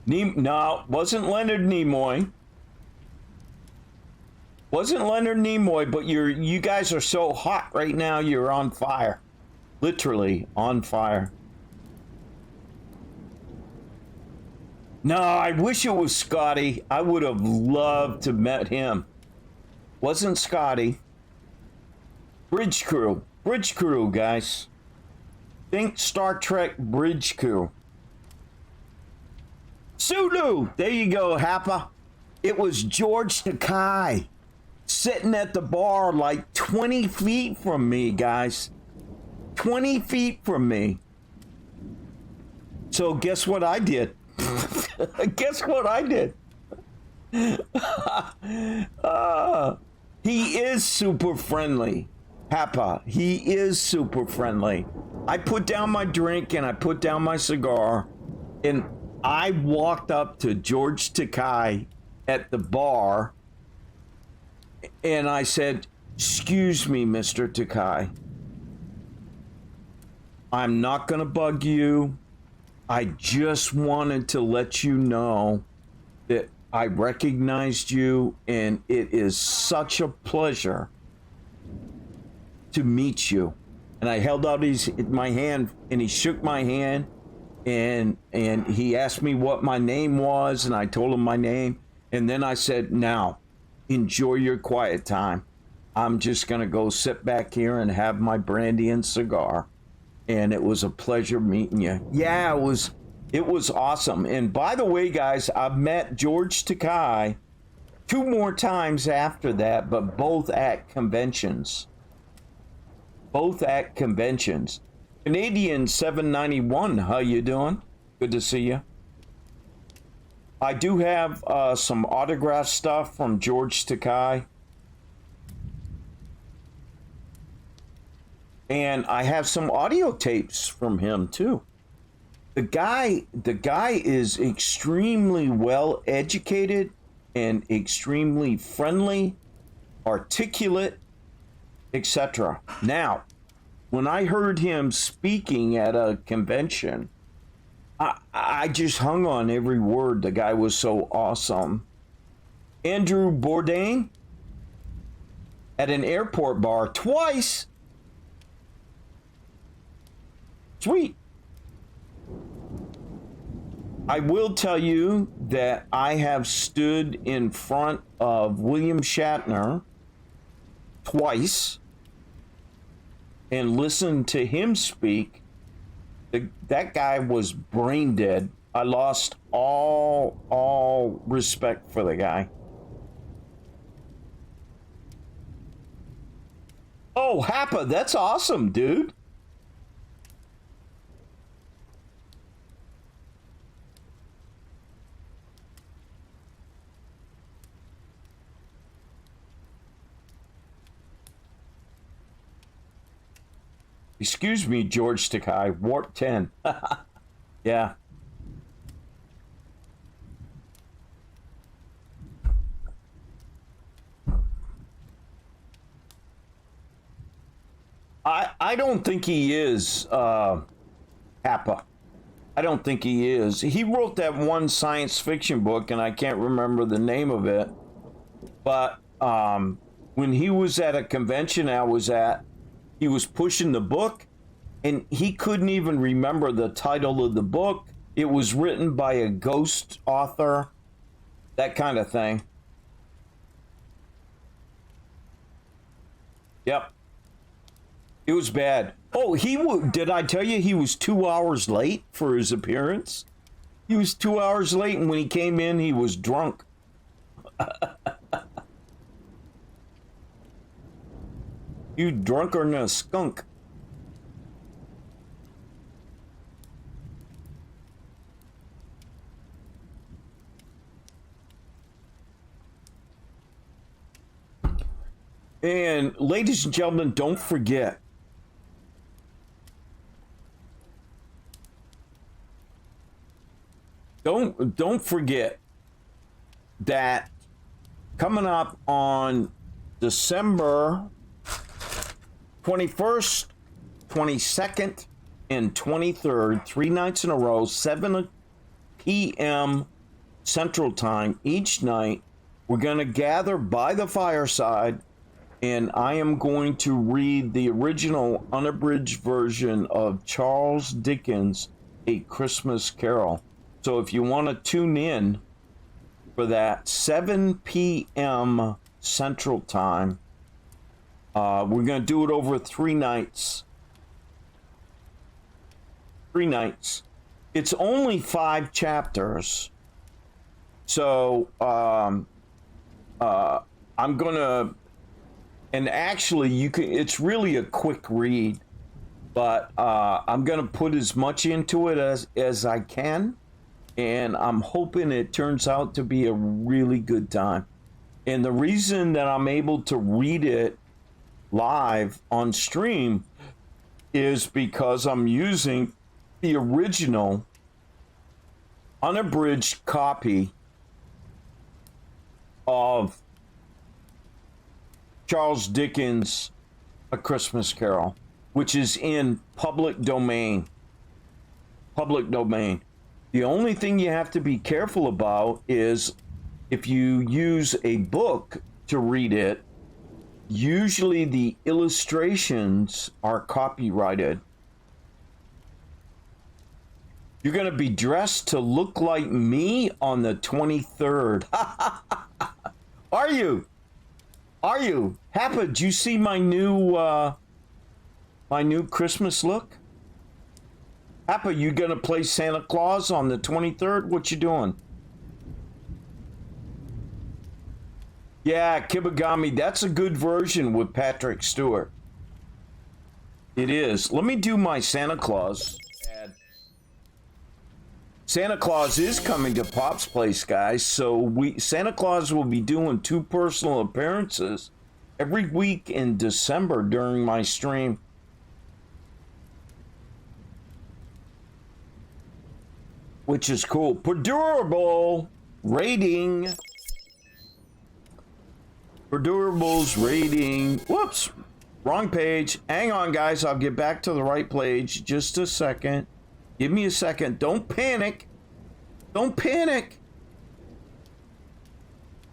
No, wasn't Leonard Nimoy. Wasn't Leonard Nimoy, but you guys are so hot right now, you're on fire. Literally on fire. No, I wish it was Scotty. I would have loved to met him. Wasn't Scotty. Bridge crew. Bridge crew, guys. Think Star Trek bridge crew. Sulu! There you go, Happa. It was George Takei sitting at the bar like 20 feet from me, guys. 20 feet from me. So guess what I did? Guess what I did? He is super friendly. Happa, he is super friendly. I put down my drink and I put down my cigar and I walked up to George Takei at the bar and I said, "Excuse me, Mr. Takei. I'm not going to bug you. I just wanted to let you know that I recognized you and it is such a pleasure to meet you. and I held out my hand, and he shook my hand, and he asked me what my name was, and I told him my name, and then I said, now, enjoy your quiet time. I'm just gonna go sit back here and have my brandy and cigar. And it was a pleasure meeting you. Yeah, it was awesome. And by the way, guys, I've met George Takei 2 more times after that, but both at conventions. Canadian 791, how you doing? Good to see you. I do have some autograph stuff from George Takei. And I have some audio tapes from him too. The guy is extremely well educated and extremely friendly, articulate, etc. Now, when I heard him speaking at a convention, I just hung on every word. The guy was so awesome. Andrew Bourdain at an airport bar twice. Sweet. I will tell you that I have stood in front of William Shatner twice and listened to him speak. That guy was brain dead. I lost all respect for the guy. Oh, Happa, that's awesome, dude. Excuse me, George Takei, Warp 10. Yeah. I don't think he is Kappa. I don't think he is. He wrote that one science fiction book, and I can't remember the name of it. But when he was at a convention I was at, he was pushing the book, and he couldn't even remember the title of the book. It was written by a ghost author, that kind of thing. Yep. It was bad. Oh, did I tell you he was 2 hours late for his appearance? He was 2 hours late, and when he came in, he was drunk. You drunker than a skunk. And ladies and gentlemen, don't forget, don't forget that coming up on December 21st, 22nd, and 23rd, 3 nights in a row, 7 p.m. Central Time each night, we're going to gather by the fireside, and I am going to read the original unabridged version of Charles Dickens' A Christmas Carol. So if you want to tune in for that, 7 p.m. Central Time, we're going to do it over 3 nights. 3 nights. It's only 5 chapters. So I'm going to, and actually you can, it's really a quick read, but I'm going to put as much into it as I can, and I'm hoping it turns out to be a really good time. And the reason that I'm able to read it live on stream is because I'm using the original unabridged copy of Charles Dickens' A Christmas Carol, which is in public domain. Public domain. The only thing you have to be careful about is if you use a book to read it, usually the illustrations are copyrighted. You're going to be dressed to look like me on the 23rd. Are you? Are you? Happa, did you see my new Christmas look? Happa, you going to play Santa Claus on the 23rd? What you doing? Yeah, Kibagami, that's a good version with Patrick Stewart. It is. Let me do my Santa Claus ad. Santa Claus is coming to Pop's Place, guys. So Santa Claus will be doing 2 personal appearances every week in December during my stream. Which is cool. Perdurable rating. Perdurables rating. Whoops. Wrong page. Hang on, guys. I'll get back to the right page. Just a second. Give me a second. Don't panic. Don't panic.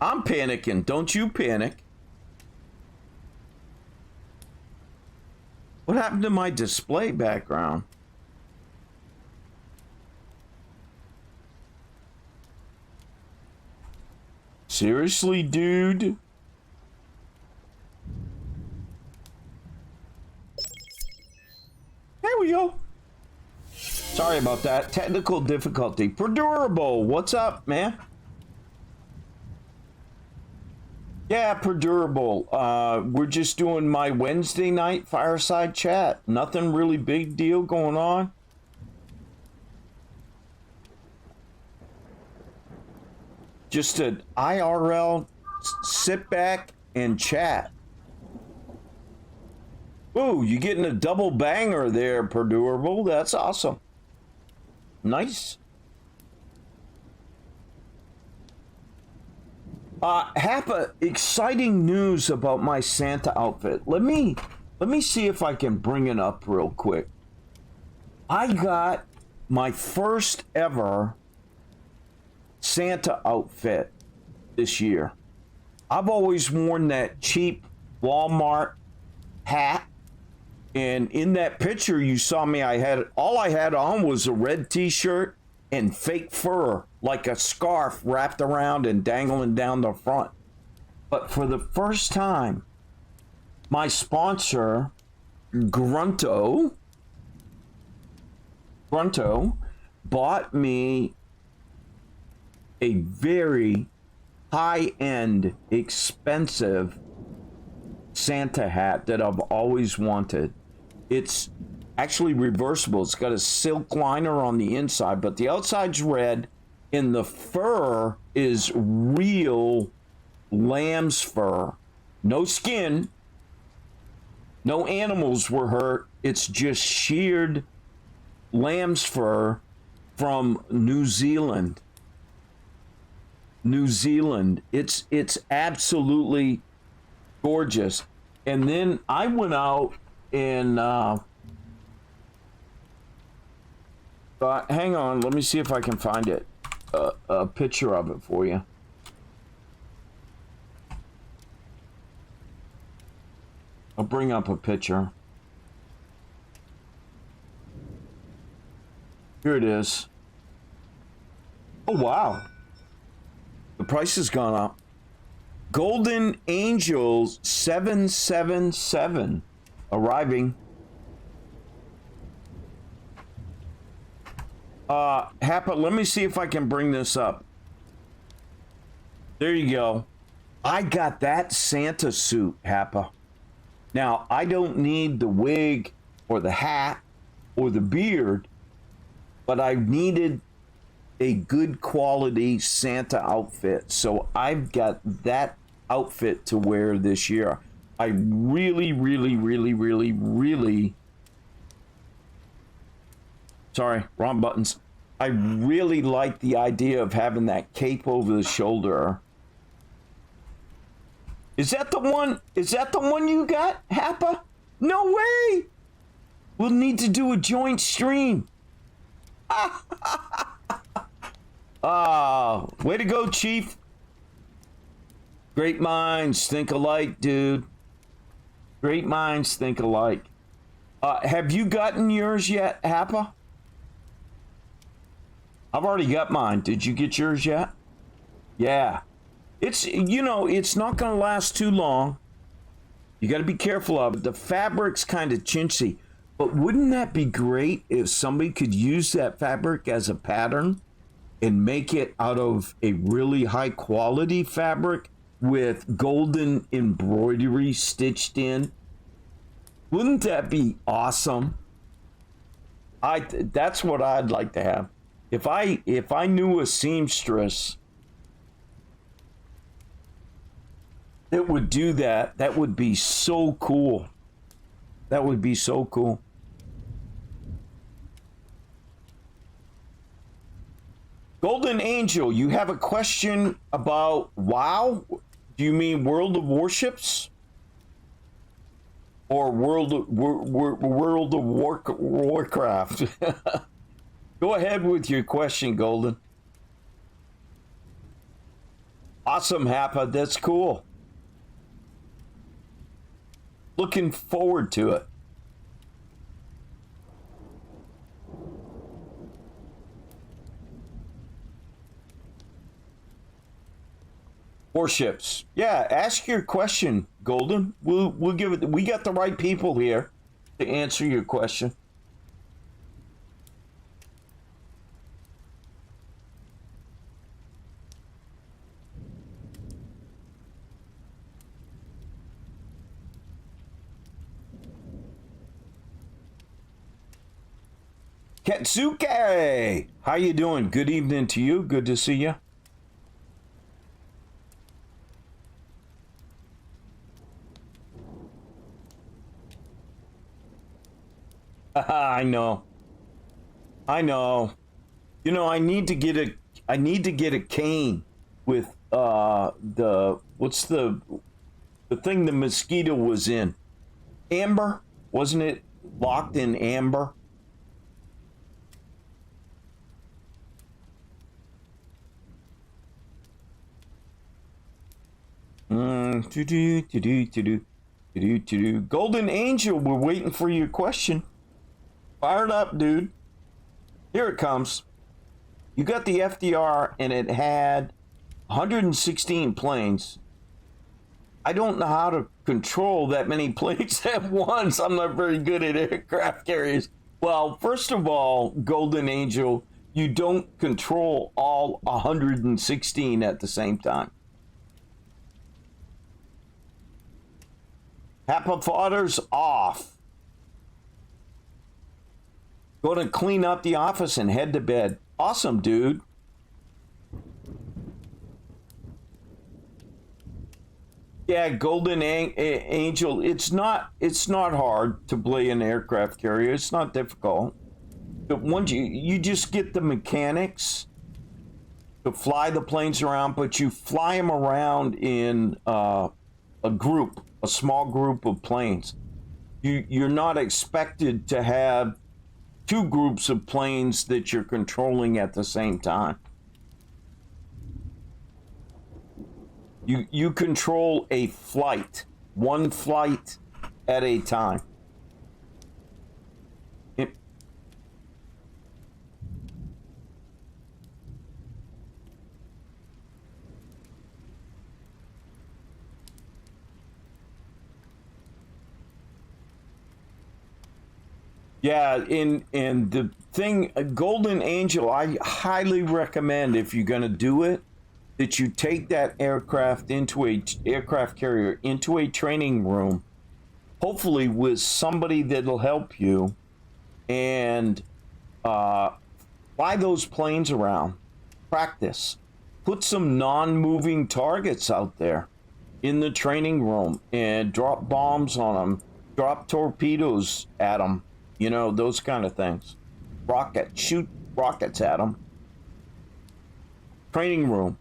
I'm panicking. Don't you panic. What happened to my display background? Seriously, dude? There we go. Sorry about that. Technical difficulty. Perdurable, what's up, man? Yeah, Perdurable. We're just doing my Wednesday night fireside chat. Nothing really big deal going on. Just an IRL sit back and chat. Ooh, you're getting a double banger there, Perdurable. That's awesome. Nice. Happa, exciting news about my Santa outfit. Let me see if I can bring it up real quick. I got my first ever Santa outfit this year. I've always worn that cheap Walmart hat. And in that picture you saw me, all I had on was a red t-shirt and fake fur, like a scarf wrapped around and dangling down the front. But for the first time, my sponsor, Grunto, bought me a very high-end, expensive Santa hat that I've always wanted. It's actually reversible. It's got a silk liner on the inside, but the outside's red, and the fur is real lamb's fur. No skin. No animals were hurt. It's just sheared lamb's fur from New Zealand. It's absolutely gorgeous. And then I went out and hang on, let me see if I can find it, a picture of it for you. I'll bring up a picture. Here it is. Oh wow, the price has gone up. Golden Angels 777 arriving. Happa, let me see if I can bring this up. There you go. I got that Santa suit, Happa. Now, I don't need the wig or the hat or the beard, but I needed a good quality Santa outfit. So I've got that outfit to wear this year. I really, sorry, wrong buttons. I really like the idea of having that cape over the shoulder. Is that the one? Is that the one you got, Happa? No way! We'll need to do a joint stream. Way to go, Chief. Great minds think alike, dude. Great minds think alike. Have you gotten yours yet, Happa? I've already got mine. Did you get yours yet? Yeah. It's, you know, it's not going to last too long. You got to be careful of it. The fabric's kind of chintzy. But wouldn't that be great if somebody could use that fabric as a pattern and make it out of a really high quality fabric with golden embroidery stitched in? Wouldn't that be awesome? That's what I'd like to have. If I knew a seamstress that would do that, that would be so cool. That would be so cool. Golden Angel, you have a question about WoW? Do you mean World of Warships? Or World of Warcraft? Go ahead with your question, Golden. Awesome, Happa. That's cool. Looking forward to it. Warships. Yeah, ask your question, Golden. We'll give it. We got the right people here to answer your question. Ketsuke, how you doing? Good evening to you. Good to see you. I know. I know. You know, I need to get a cane with the what's the thing the mosquito was in? Amber? Wasn't it locked in amber? Golden Angel, we're waiting for your question. Fired up, dude. Here it comes. You got the FDR and it had 116 planes. I don't know how to control that many planes at once. I'm not very good at aircraft carriers. Well, first of all, Golden Angel, you don't control all 116 at the same time. Happa Fodder's off. Going to clean up the office and head to bed. Awesome, dude. Yeah, Golden Angel. It's not hard to play an aircraft carrier. It's not difficult. But once you just get the mechanics to fly the planes around, but you fly them around in a group, a small group of planes. You're not expected to have two groups of planes that you're controlling at the same time. You control a flight, one flight at a time. Yeah, in the thing, Golden Angel, I highly recommend if you're going to do it, that you take that aircraft carrier into a training room, hopefully with somebody that'll help you, and fly those planes around. Practice. Put some non-moving targets out there in the training room and drop bombs on them, drop torpedoes at them. You know, those kind of things. Shoot rockets at them. Training room.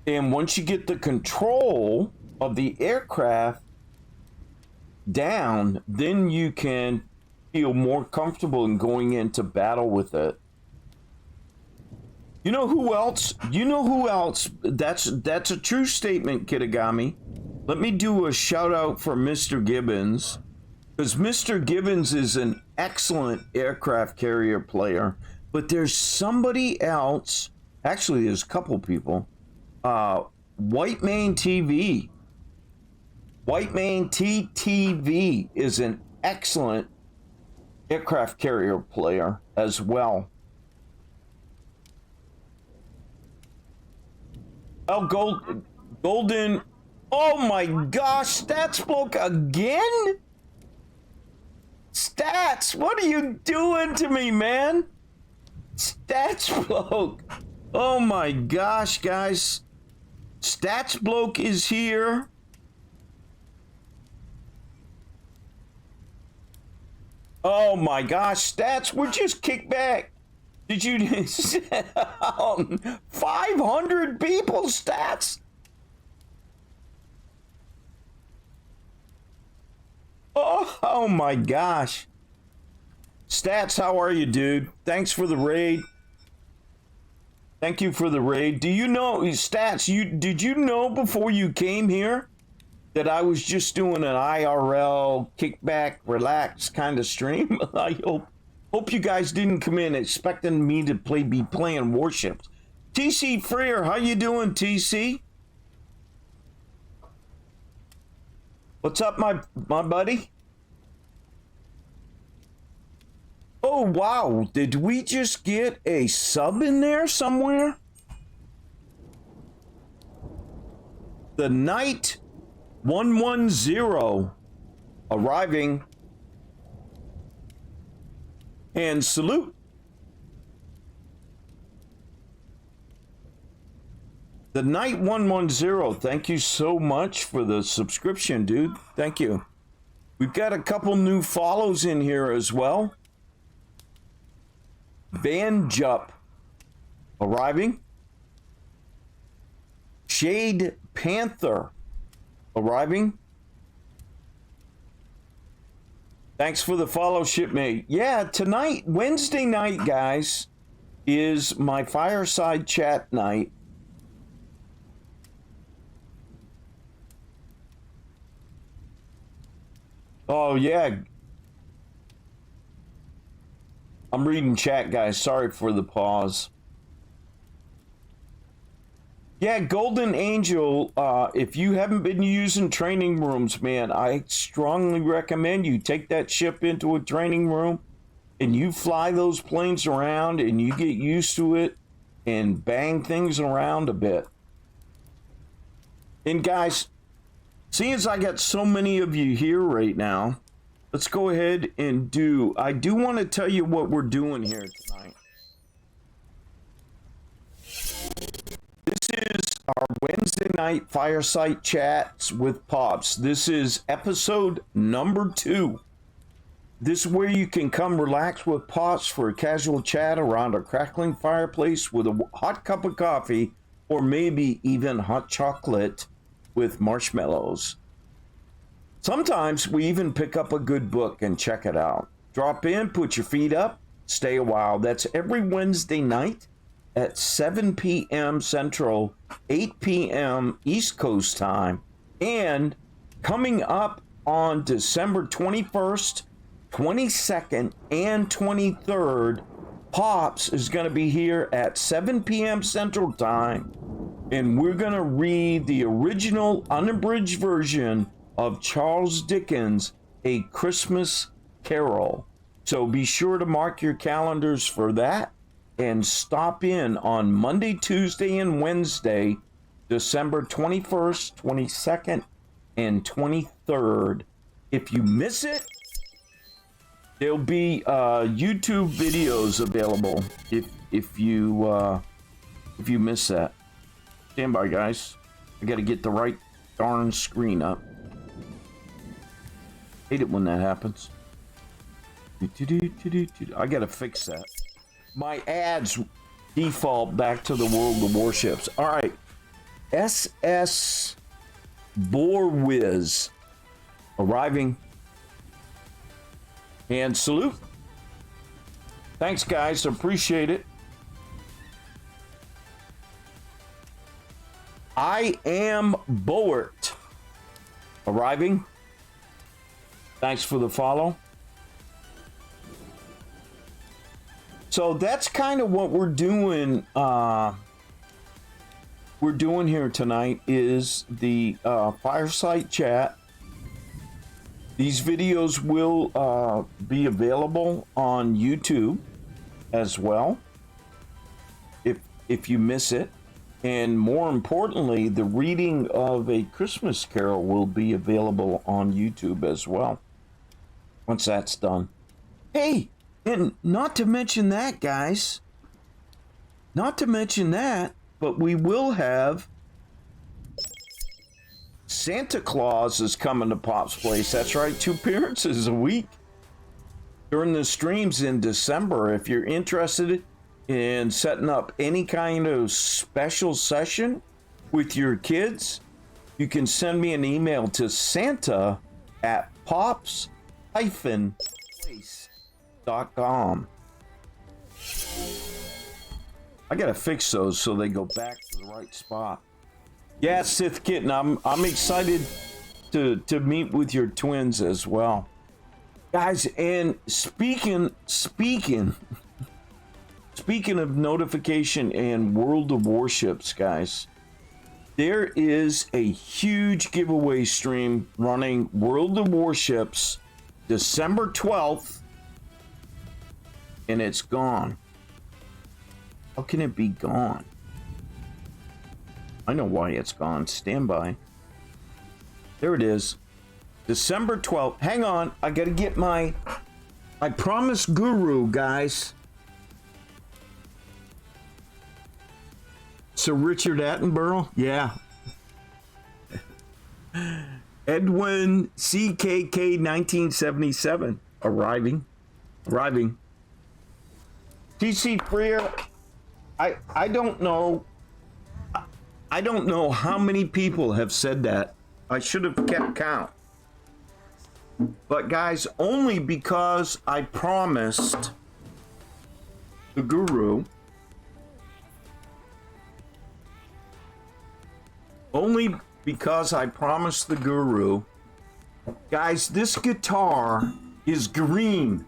And once you get the control of the aircraft down, then you can feel more comfortable in going into battle with it. You know who else? You know who else? That's a true statement, Kitagami. Let me do a shout out for Mr. Gibbons, because Mr. Gibbons is an excellent aircraft carrier player. But there's somebody else. Actually, there's a couple people. White Mane TV. White Mane TTV is an excellent aircraft carrier player as well. Oh, Golden. Oh my gosh, Stats Bloke again? Stats, what are you doing to me, man? Stats Bloke. Oh my gosh, guys. Stats Bloke is here. Oh my gosh, Stats, we're just kicked back. Did you 500 people, Stats? Oh my gosh. Stats, how are you, dude? Thanks for the raid. Thank you for the raid. Do you know, Stats, did you know before you came here that I was just doing an IRL kickback, relax kind of stream? I hope you guys didn't come in expecting me to be playing warships. TC Freer, how you doing, TC? What's up, my buddy? Oh wow, did we just get a sub in there somewhere? The Knight 110 arriving. And salute. The Knight 110, thank you so much for the subscription, dude. Thank you. We've got a couple new follows in here as well. Van Jup arriving. Shade Panther arriving. Thanks for the follow, shipmate. Yeah, tonight, Wednesday night, guys, is my Fireside chat night. Oh, yeah. I'm reading chat, guys. Sorry for the pause. Yeah, Golden Angel, if you haven't been using training rooms, man, I strongly recommend you take that ship into a training room and you fly those planes around and you get used to it and bang things around a bit. And guys, seeing as I got so many of you here right now, let's go ahead and I do want to tell you what we're doing here tonight. This is our Wednesday night Fireside Chats with Pops. This is episode number 2. This is where you can come relax with Pops for a casual chat around a crackling fireplace with a hot cup of coffee or maybe even hot chocolate with marshmallows. Sometimes we even pick up a good book and check it out. Drop in, put your feet up, stay a while. That's every Wednesday night at 7 p.m. Central, 8 p.m. East Coast time. And coming up on December 21st, 22nd, and 23rd, Pops is going to be here at 7 p.m. Central time. And we're going to read the original unabridged version of Charles Dickens' A Christmas Carol. So be sure to mark your calendars for that and stop in on Monday, Tuesday, and Wednesday, December 21st, 22nd, and 23rd. If you miss it, there'll be YouTube videos available if you miss that. Stand by, guys. I got to get the right darn screen up. Hate it when that happens. I gotta fix that. My ads default back to the World of Warships. All right. SS Borwiz arriving. And salute. Thanks, guys. Appreciate it. I am Boert. Arriving. Thanks for the follow. So that's kind of what we're doing. We're doing here tonight is the Fireside chat. These videos will be available on YouTube as well if you miss it. And more importantly, the reading of A Christmas Carol will be available on YouTube as well once that's done. Hey, and not to mention that, guys, not to mention that, but we will have Santa Claus is coming to Pop's Place. That's right, 2 appearances a week during the streams in December. If you're interested in setting up any kind of special session with your kids, you can send me an email to santa@pops-place.com. I gotta fix those so they go back to the right spot. Yeah, Sith Kitten, I'm excited to meet with your twins as well, guys. And speaking of notification and World of Warships, guys, there is a huge giveaway stream running World of Warships December 12th, and it's gone. How can it be gone? I know why it's gone. Stand by. There it is. December 12th. Hang on. I gotta get my... I promised Guru, guys. Sir Richard Attenborough? Yeah. Edwin CKK 1977. Arriving. TC Freer, I don't know. I don't know how many people have said that. I should have kept count. But guys, only because I promised the Guru. Only because I promised the Guru. Guys, this guitar is green.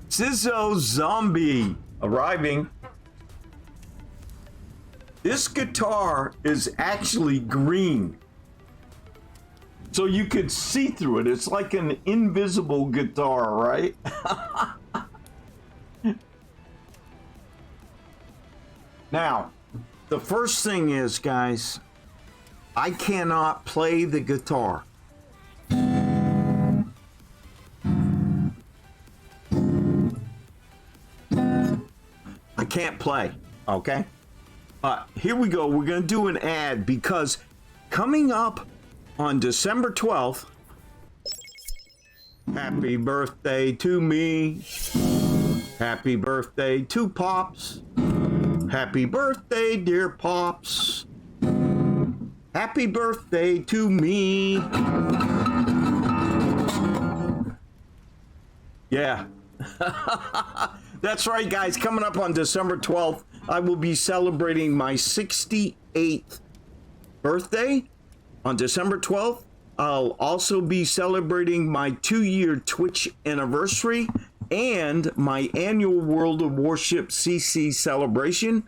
Sizzo Zombie arriving. This guitar is actually green. So you could see through it. It's like an invisible guitar, right? Now, the first thing is, guys, I cannot play the guitar. I can't play, okay? Here we go. We're going to do an ad because coming up on December 12th, happy birthday to me. Happy birthday to Pops. Happy birthday, dear Pops. Happy birthday to me. Yeah. That's right, guys. Coming up on December 12th, I will be celebrating my 68th birthday. On December 12th, I'll also be celebrating my 2-year Twitch anniversary and my annual World of Warship CC celebration.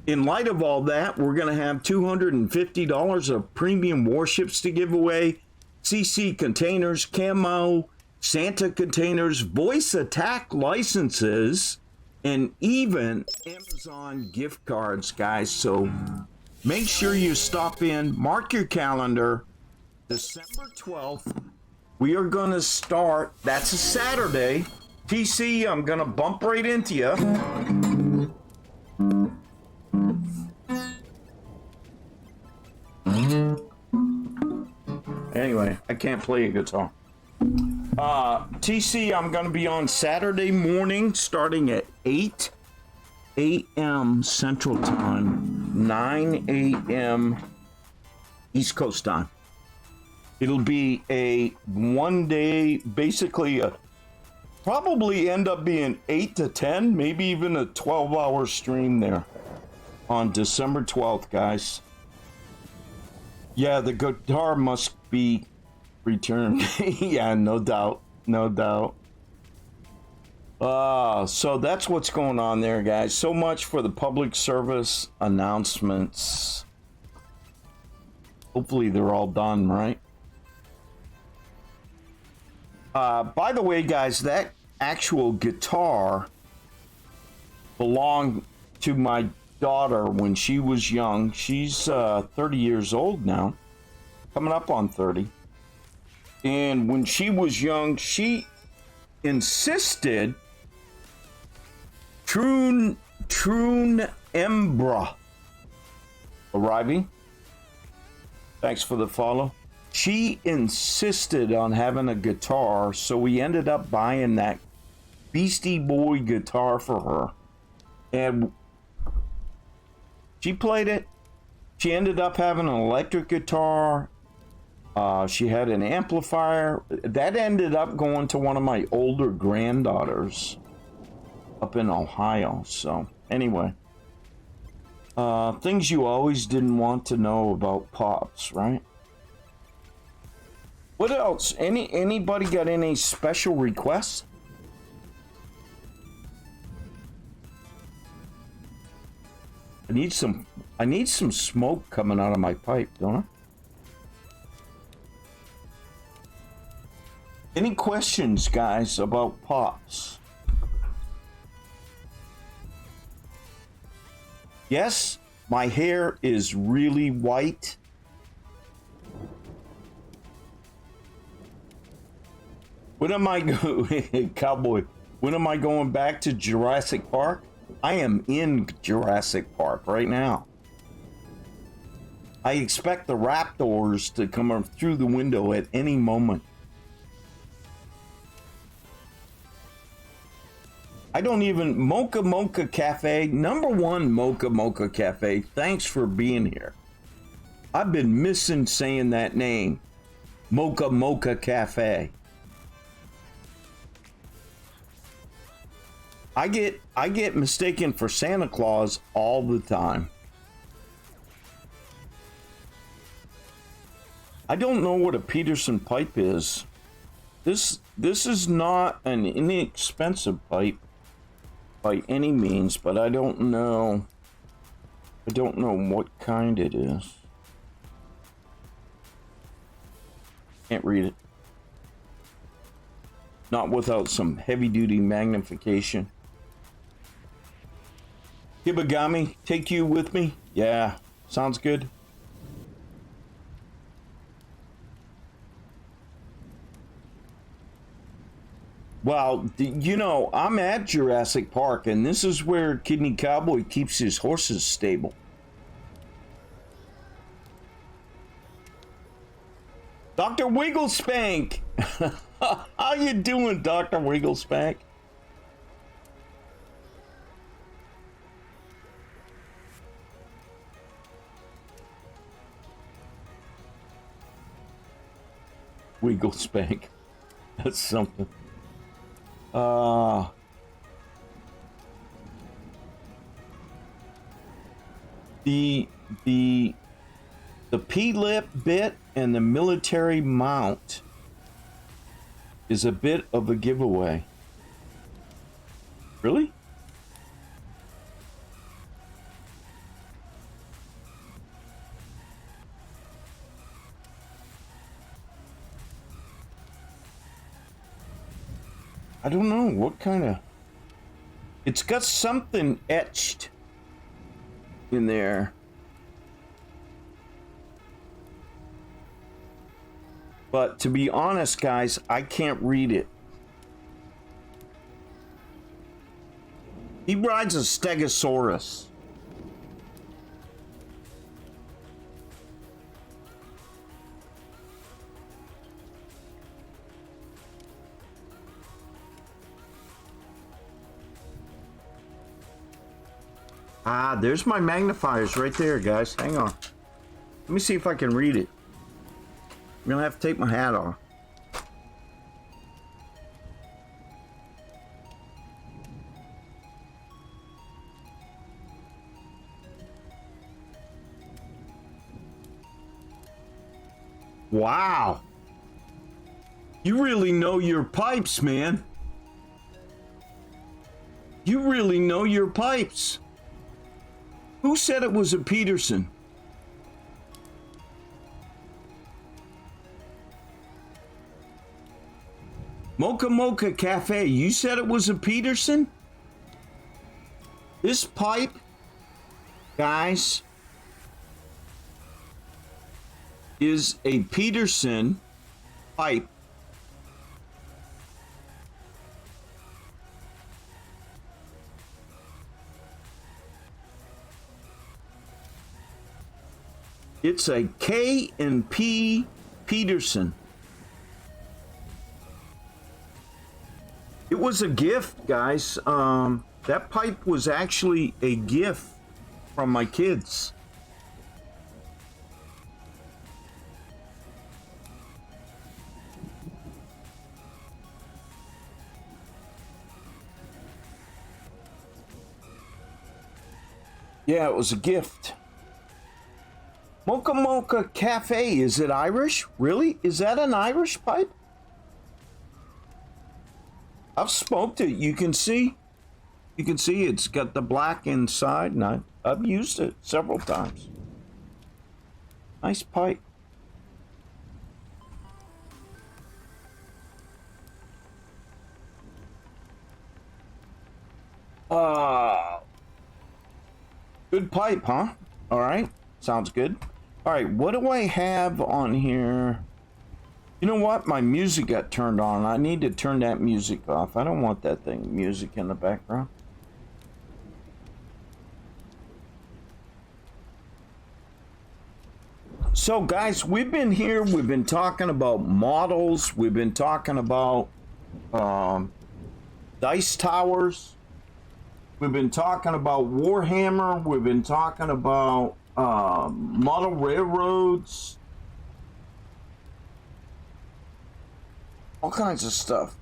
In light of all that, we're going to have $250 of premium warships to give away, CC containers, camo, Santa containers, voice attack licenses, and even Amazon gift cards, guys. So make sure you stop in, mark your calendar, December 12th. We are going to start, that's a Saturday. TC, I'm going to bump right into you. Anyway, I can't play a guitar. TC, I'm going to be on Saturday morning starting at 8 a.m. Central Time, 9 a.m. East Coast Time. It'll be a one day, basically a Probably end up being 8 to 10, maybe even a 12-hour stream there on December 12th, guys. Yeah, the guitar must be returned. Yeah, no doubt. No doubt. So that's what's going on there, guys. So much for the public service announcements. Hopefully they're all done, right? By the way, guys, that actual guitar belonged to my daughter when she was young. She's 30 years old now, coming up on 30. And when she was young, she insisted Troon Embra arriving. Thanks for the follow. She insisted on having a guitar, so we ended up buying that Beastie Boy guitar for her. And she played it. She ended up having an electric guitar. She had an amplifier. That ended up going to one of my older granddaughters up in Ohio. So, anyway. Things you always didn't want to know about Pops, right? What else? Anybody got any special requests? I need some smoke coming out of my pipe, don't I? Any questions, guys, about Pops? Yes, my hair is really white. When am I Cowboy? When am I going back to Jurassic Park? I am in Jurassic Park right now. I expect the raptors to come through the window at any moment. I don't even... Mocha Cafe, #1 Mocha Cafe, thanks for being here. I've been missing saying that name. Mocha Cafe. I get mistaken for Santa Claus all the time. I don't know what a Peterson pipe is. This is not an inexpensive pipe by any means, but I don't know what kind it is. Can't read it. Not without some heavy-duty magnification. Hibagami, take you with me? Yeah, sounds good. Well, you know, I'm at Jurassic Park, and this is where Kidney Cowboy keeps his horses stable. Dr. Wigglespank! How you doing, Dr. Wigglespank? Wigglespank. That's something. The P-lip bit and the military mount is a bit of a giveaway. Really? I don't know what kind of... It's got something etched in there. But to be honest, guys, I can't read it. He rides a Stegosaurus. Ah, there's my magnifiers right there, guys. Hang on. Let me see if I can read it. I'm gonna have to take my hat off. Wow. You really know your pipes, man. You really know your pipes. Who said it was a Peterson? Mocha Mocha Cafe, you said it was a Peterson? This pipe, guys, is a Peterson pipe. It's a K&P Peterson. It was a gift, guys. That pipe was actually a gift from my kids. Yeah, it was a gift. Mocha Mocha Cafe, is it Irish? Really? Is that an Irish pipe? I've smoked it. You can see it's got the black inside, and I've used it several times. Nice pipe. Good pipe, huh? All right, sounds good. All right, what do I have on here? You know what? My music got turned on. I need to turn that music off. I don't want that music in the background. So, guys, we've been here. We've been talking about models. We've been talking about dice towers. We've been talking about Warhammer. We've been talking about model railroads. All kinds of stuff.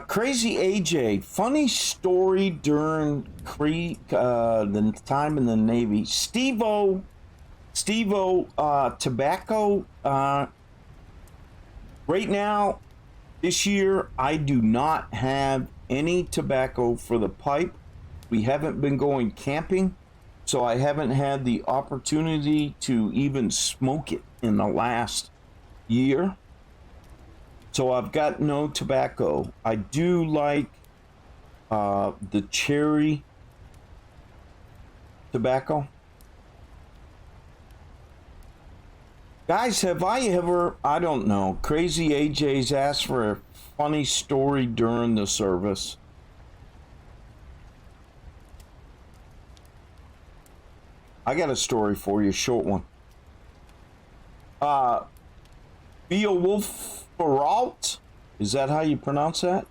Crazy AJ, funny story during the time in the Navy. Steve-O, tobacco. Right now, this year, I do not have any tobacco for the pipe. We haven't been going camping, so I haven't had the opportunity to even smoke it in the last year. So I've got no tobacco. I do like the cherry tobacco. Guys, have I ever, I don't know, Crazy AJ's asked for a funny story during the service. I got a story for you, short one. Beowulf Peralt, is that how you pronounce that?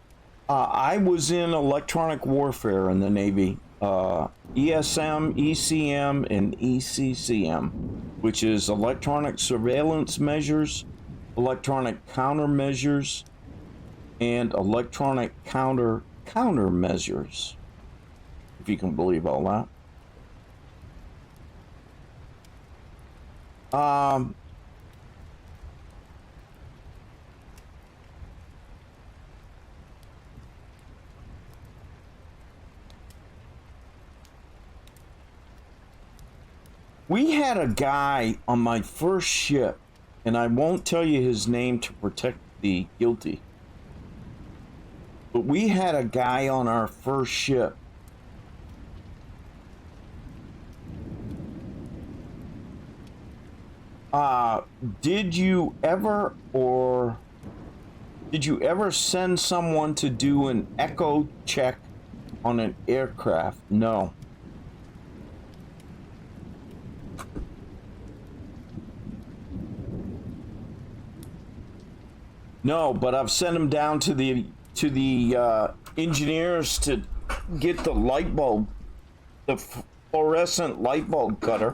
I was in electronic warfare in the Navy. ESM, ECM, and ECCM, which is electronic surveillance measures, electronic countermeasures, and electronic countermeasures, if you can believe all that. We had a guy on my first ship, and I won't tell you his name to protect the guilty, but we had a guy on our first ship. Did you ever send someone to do an echo check on an aircraft? No. No, but I've sent them down to the engineers to get the light bulb, the fluorescent light bulb cutter.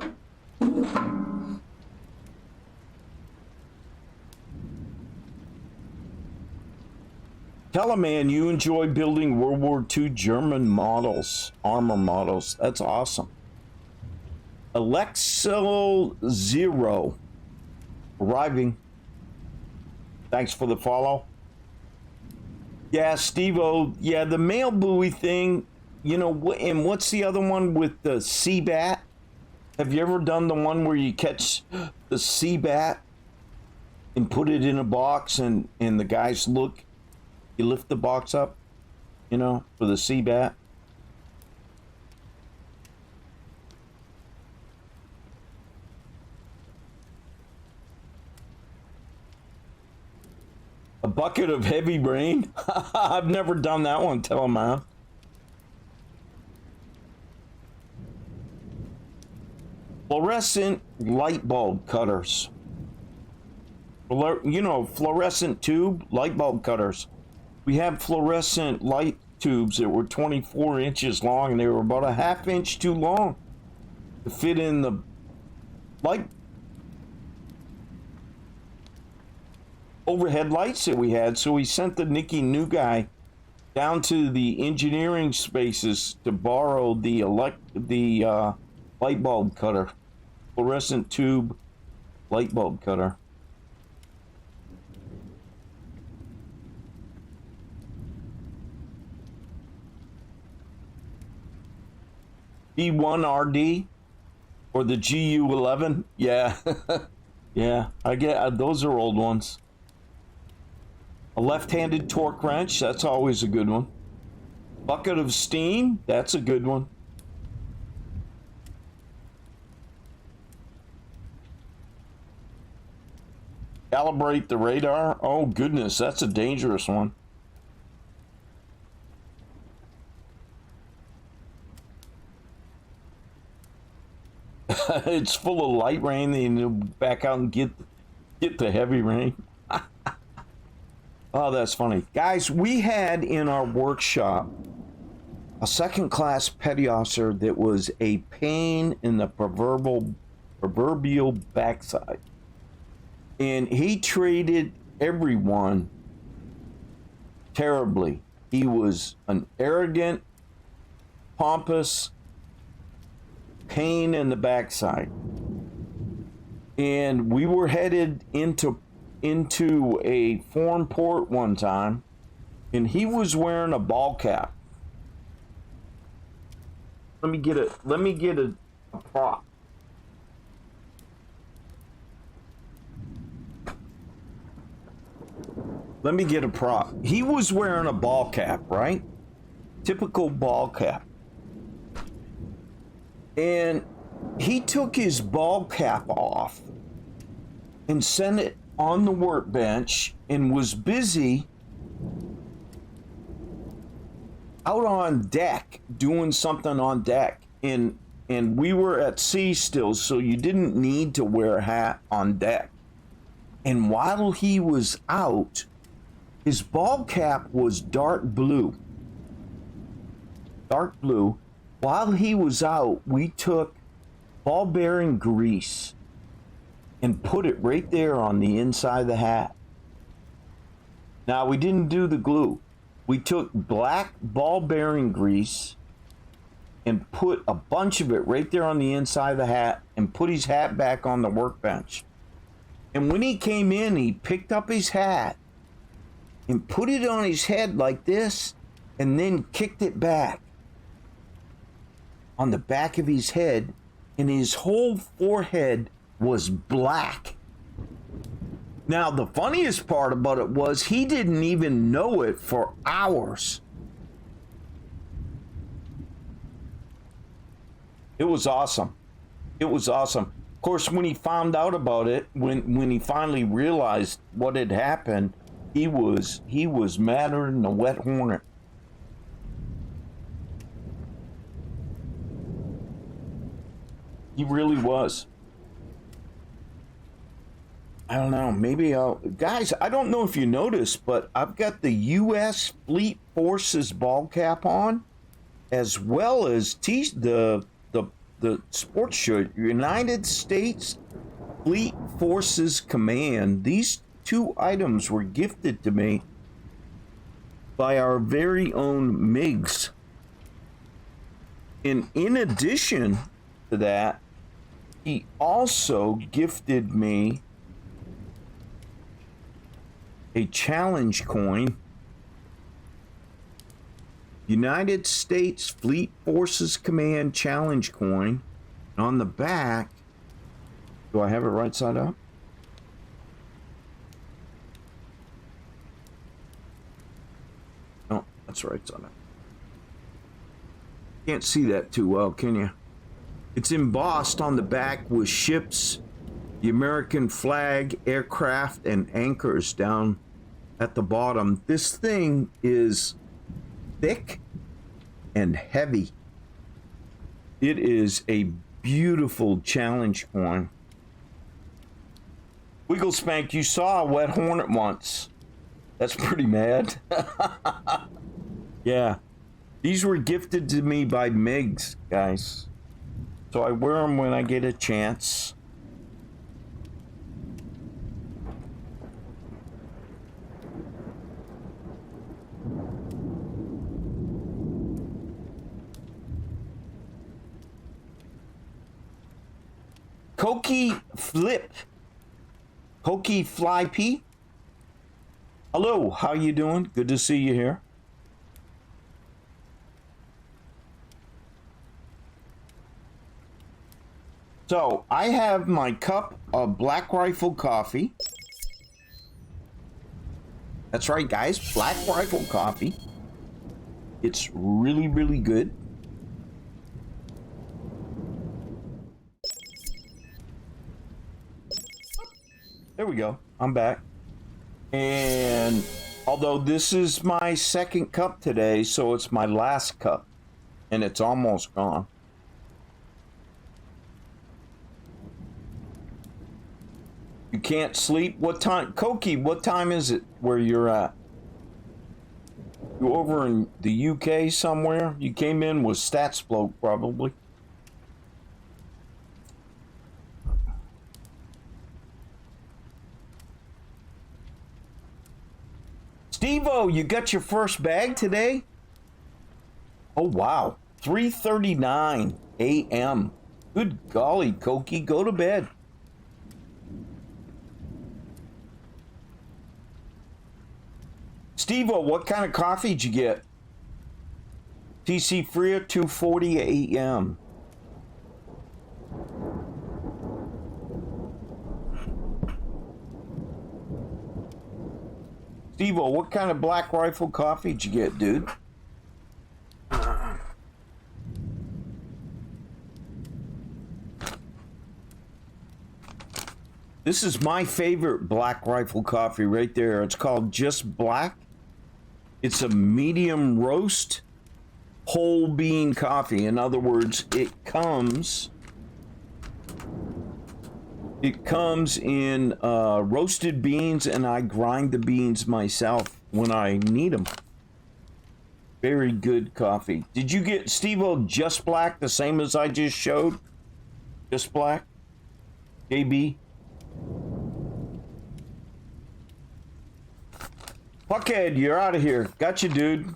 Teleman, you enjoy building World War II German models, armor models. That's awesome. Alexo Zero arriving. Thanks for the follow. Yeah, Steve-O. Yeah, the male buoy thing, you know, and what's the other one with the sea bat? Have you ever done the one where you catch the sea bat and put it in a box and the guys look, you lift the box up, you know, for the sea bat? A bucket of heavy rain? I've never done that one, tell them out. Fluorescent light bulb cutters. You know, fluorescent tube light bulb cutters. We have fluorescent light tubes that were 24 inches long, and they were about a half inch too long to fit in the light overhead lights that we had. So we sent the Nicky New guy down to the engineering spaces to borrow the light bulb cutter, fluorescent tube light bulb cutter. G1RD or the GU11? Yeah. Yeah, I get those are old ones. A left-handed torque wrench, that's always a good one. Bucket of steam, that's a good one. Calibrate the radar, oh goodness, that's a dangerous one. It's full of light rain, then you back out and get the heavy rain. Oh, that's funny. Guys, we had in our workshop a second-class petty officer that was a pain in the proverbial backside. And he treated everyone terribly. He was an arrogant, pompous pain in the backside. And we were headed into a foreign port one time, and he was wearing a ball cap. Let me get a prop. Let me get a prop. He was wearing a ball cap, right? Typical ball cap. And he took his ball cap off and sent it on the workbench and was busy out on deck doing something on deck, and we were at sea still, so you didn't need to wear a hat on deck. And while he was out, his ball cap was dark blue. While he was out, we took ball bearing grease and put it right there on the inside of the hat. Now, we didn't do the glue. We took black ball bearing grease and put a bunch of it right there on the inside of the hat and put his hat back on the workbench. And when he came in, he picked up his hat and put it on his head like this and then kicked it back on the back of his head, and his whole forehead was black. Now, the funniest part about it was he didn't even know it for hours. It was awesome. It was awesome. Of course, when he found out about it, when he finally realized what had happened, he was madder than a wet hornet. He really was. I don't know, maybe guys, I don't know if you noticed, but I've got the U.S. Fleet Forces ball cap on, as well as the sports shirt, United States Fleet Forces Command. These two items were gifted to me by our very own Miggs. And in addition to that, he also gifted me a challenge coin. United States Fleet Forces Command challenge coin. And on the back, do I have it right side up? No, that's right side up. Can't see that too well, can you? It's embossed on the back with ships, the American flag, aircraft, and anchors down at the bottom. This thing is thick and heavy. It is a beautiful challenge coin. Wiggle Spank, you saw a wet hornet once. That's pretty mad. Yeah. These were gifted to me by Miggs, guys. So I wear them when I get a chance. Koki Flip. Koki Fly P. Hello, how you doing? Good to see you here. So, I have my cup of Black Rifle coffee. That's right, guys, Black Rifle coffee. It's really, really good. There we go. I'm back. And although this is my second cup today, so it's my last cup. And it's almost gone. You can't sleep? What time? Koki, what time is it where you're at? You over in the UK somewhere? You came in with Stats Bloke, probably. Steve-O, you got your first bag today? Oh, wow. 3:39 a.m. Good golly, Koki, go to bed. Steve-O, what kind of coffee did you get? TC Freya, 2:40 a.m. Steve-O, what kind of Black Rifle coffee did you get, dude? This is my favorite Black Rifle coffee right there. It's called Just Black. It's a medium roast whole bean coffee. In other words, it comes in roasted beans, and I grind the beans myself when I need them. Very good coffee. Did you get, Steve-O, Just Black, the same as I just showed? Just Black? KB? Fuckhead, you're out of here. Got you, dude.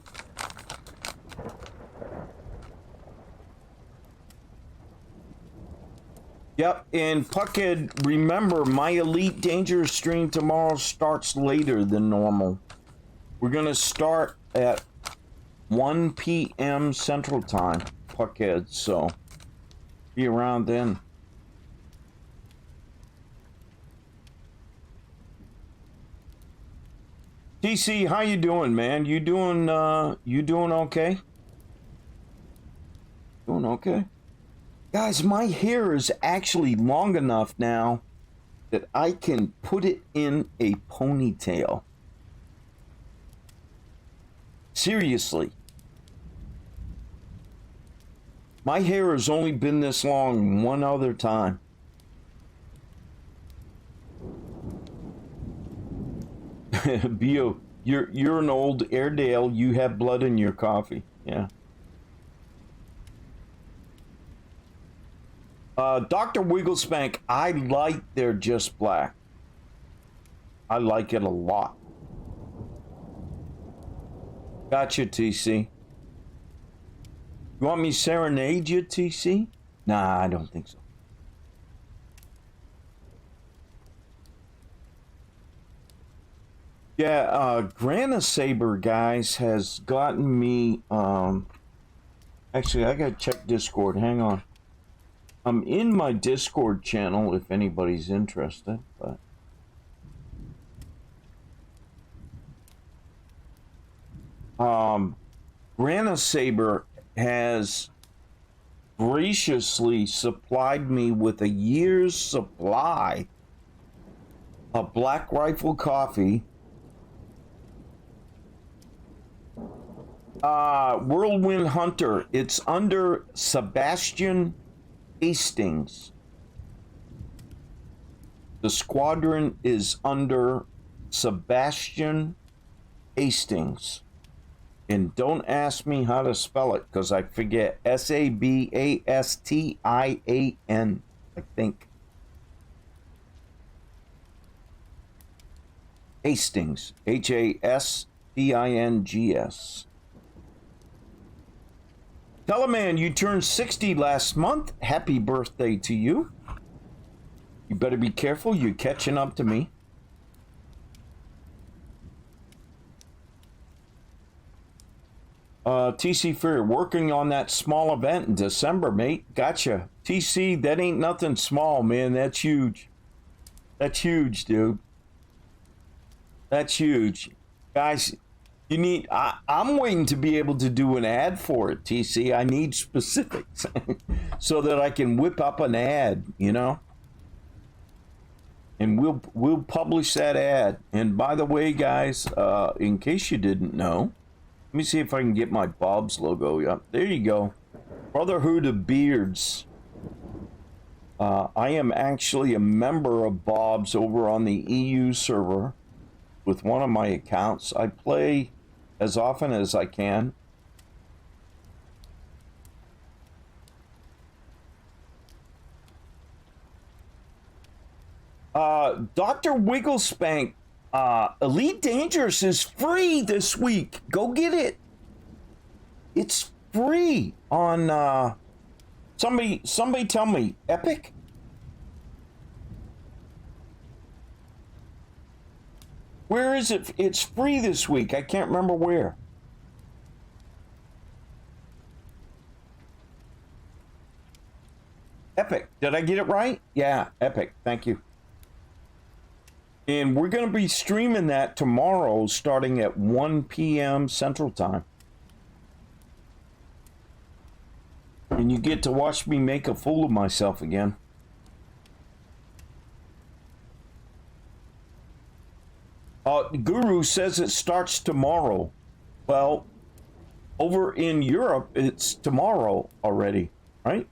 Yep, and Puckhead, remember, my Elite Dangerous stream tomorrow starts later than normal. We're gonna start at 1 p.m. Central Time, Puckhead, so be around then. TC, how you doing, man? You doing okay? Doing okay? Guys, my hair is actually long enough now that I can put it in a ponytail. Seriously. My hair has only been this long one other time. Bio, you're an old Airedale. You have blood in your coffee. Yeah. Dr. Wigglespank, I like their Just Black. I like it a lot. Gotcha, TC. You want me to serenade you, TC? Nah, I don't think so. Yeah, Grana Saber, guys, has gotten me, actually, I gotta check Discord, hang on. I'm in my Discord channel if anybody's interested, but... Grana Saber has graciously supplied me with a year's supply of Black Rifle coffee, Whirlwind Hunter. It's under Sebastian Hastings. The squadron is under Sebastian Hastings. And don't ask me how to spell it because I forget. Sabastian, I think. Hastings. Hastings. Teleman, you turned 60 last month. Happy birthday to you. You better be careful. You're catching up to me. TC Fear, working on that small event in December, mate. Gotcha. TC, that ain't nothing small, man. That's huge. That's huge, dude. That's huge. Guys, you need... I'm waiting to be able to do an ad for it, TC. I need specifics so that I can whip up an ad, you know? And we'll publish that ad. And by the way, guys, in case you didn't know... Let me see if I can get my Bob's logo up. There you go. Brotherhood of Beards. I am actually a member of Bob's over on the EU server with one of my accounts. I play as often as I can. Dr. Wigglespank. Elite Dangerous is free this week. Go get it. It's free on somebody tell me, Epic? Where is it? It's free this week. I can't remember where. Epic. Did I get it right? Yeah, Epic. Thank you. And we're going to be streaming that tomorrow starting at 1 p.m. Central Time. And you get to watch me make a fool of myself again. Guru says it starts tomorrow. Well, over in Europe, it's tomorrow already, right?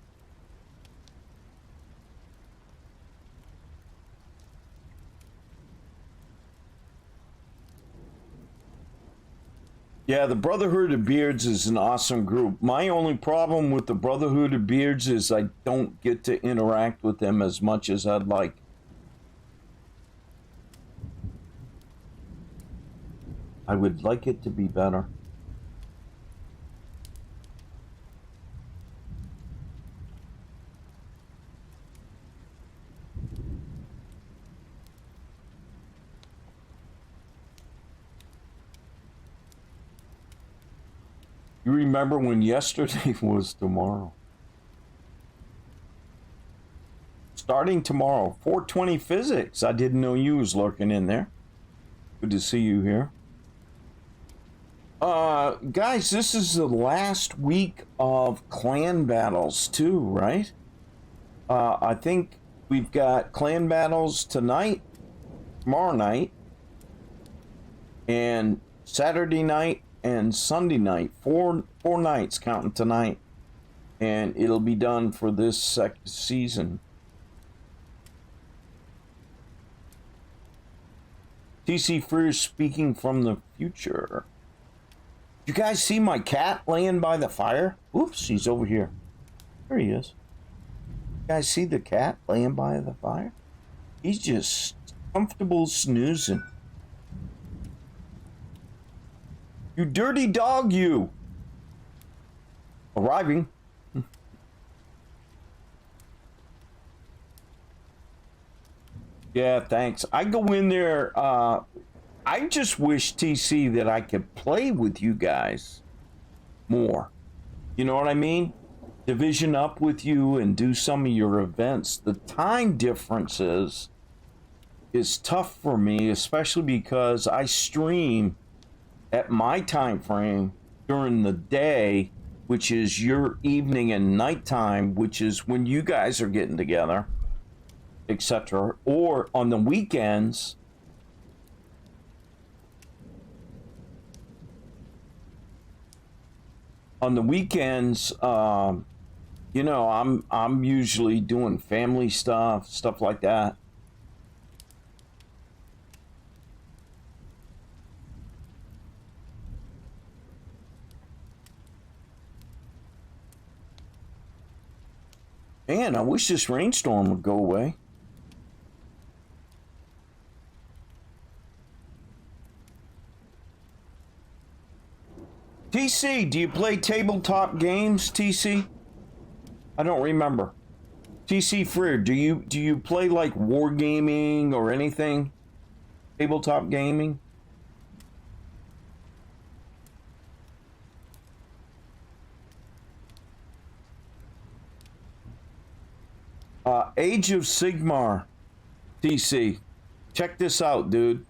Yeah, the Brotherhood of Beards is an awesome group. My only problem with the Brotherhood of Beards is I don't get to interact with them as much as I'd like. I would like it to be better. You remember when yesterday was tomorrow? Starting tomorrow, 420 Physics. I didn't know you was lurking in there. Good to see you here. Guys, this is the last week of clan battles too, right? I think we've got clan battles tonight, tomorrow night, and Saturday night, and Sunday night. Four nights counting tonight, and it'll be done for this season. TC Freer speaking from the future. You guys see my cat laying by the fire? Oops, he's over here. There he is. You guys see the cat laying by the fire? He's just comfortable snoozing. You dirty dog, you. Arriving. Yeah, thanks. I go in there. I just wish, TC, that I could play with you guys more. You know what I mean? Division up with you and do some of your events. The time differences is tough for me, especially because I stream at my time frame during the day, which is your evening and nighttime, which is when you guys are getting together, etc. Or on the weekends. On the weekends, you know, I'm usually doing family stuff like that. Man, I wish this rainstorm would go away. TC, do you play tabletop games, TC? I don't remember. TC Freer, do you play like wargaming or anything? Tabletop gaming? Age of Sigmar, TC. Check this out, dude.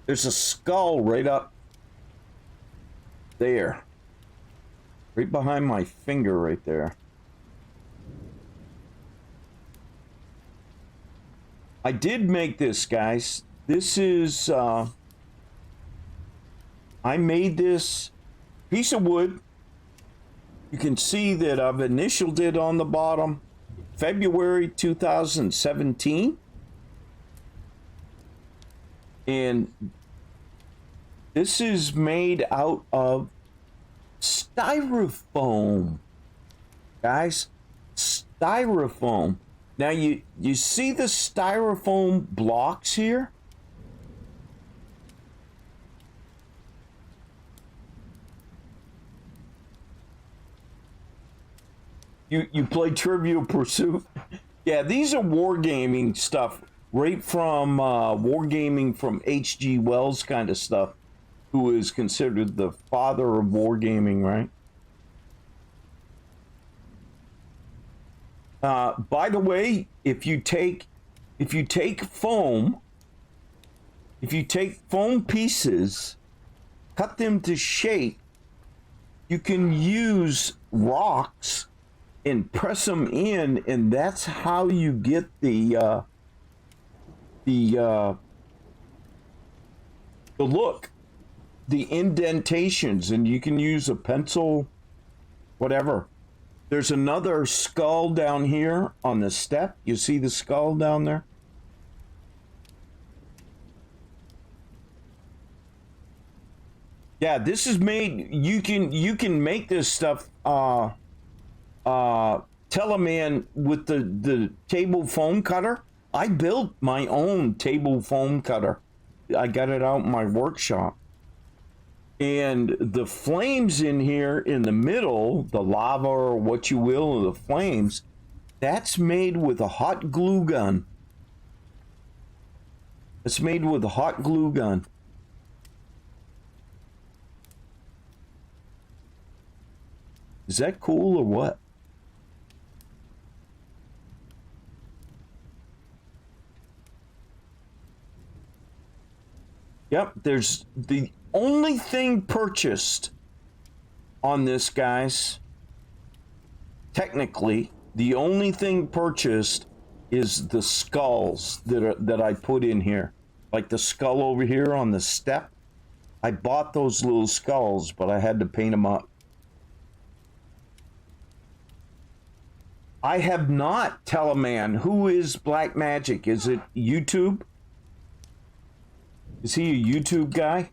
There's a skull right up there. Right behind my finger right there. I did make this, guys. This is, I made this piece of wood. You can see that I've initialed it on the bottom. February 2017. And this is made out of styrofoam, guys. Styrofoam. Now you see the styrofoam blocks here? You play Trivial Pursuit? Yeah, these are wargaming stuff, right from wargaming from H.G. Wells kind of stuff, who is considered the father of wargaming, right? By the way, if you take foam pieces, cut them to shape, you can use rocks and press them in, and that's how you get the look, the indentations, and you can use a pencil, whatever. There's another skull down here on the step. You see the skull down there? Yeah, this is made, you can make this stuff Teleman with the table foam cutter. I built my own table foam cutter. I got it out in my workshop. And the flames in here in the middle, the lava or what you will, the flames, that's made with a hot glue gun. It's made with a hot glue gun. Is that cool or what? Yep, there's the only thing purchased on this, guys. Technically, the only thing purchased is the skulls that I put in here. Like the skull over here on the step. I bought those little skulls, but I had to paint them up. I have not, Teleman. Who is Black Magic? Is it YouTube? Is he a YouTube guy?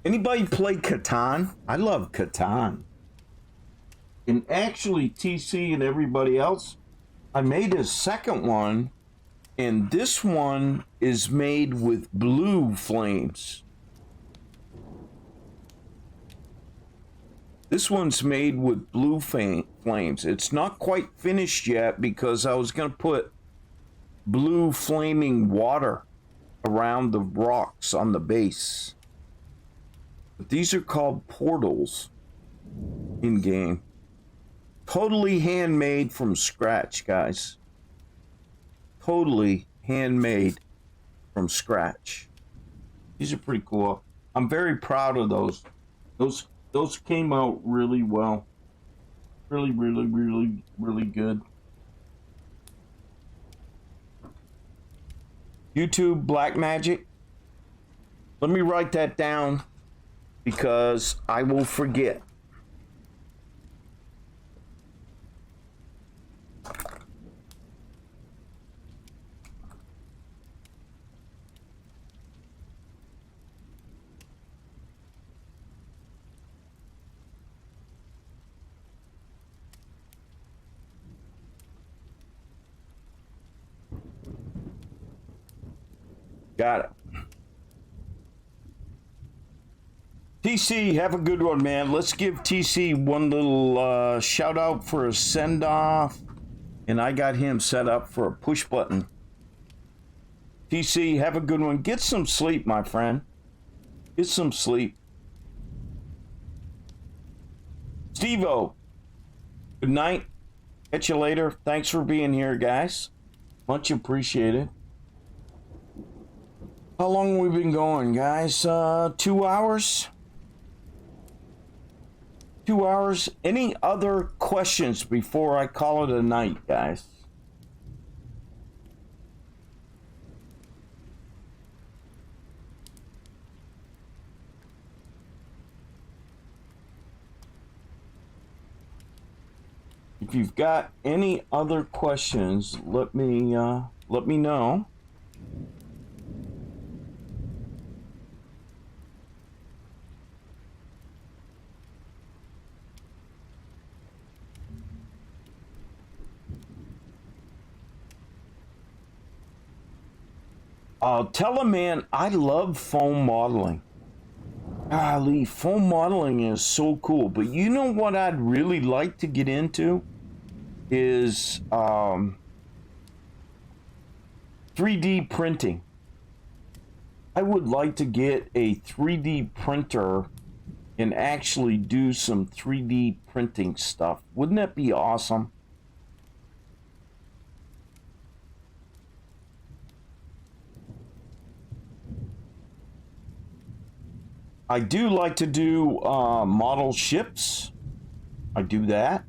Anybody play Catan? I love Catan. And actually, TC and everybody else, I made a second one, and this one is made with blue flames. This one's made with blue flames. It's not quite finished yet because I was going to put blue flaming water around the rocks on the base. But these are called portals in game. Totally handmade from scratch, guys. Totally handmade from scratch. These are pretty cool. I'm very proud of those. Those came out really well. Really, really, really, really good. YouTube Black Magic. Let me write that down because I will forget. Got it. TC, have a good one, man. Let's give TC one little shout out for a send off. And I got him set up for a push button. TC, have a good one. Get some sleep, my friend. Get some sleep. Steve-O, good night. Catch you later. Thanks for being here, guys. Much appreciated. How long have we been going, guys? 2 hours? 2 hours? Any other questions before I call it a night, guys? If you've got any other questions, let me know. Tell a man I love foam modeling. Golly, foam modeling is so cool. But you know what I'd really like to get into is 3D printing. I would like to get a 3D printer and actually do some 3D printing stuff. Wouldn't that be awesome? I do like to do model ships. I do that.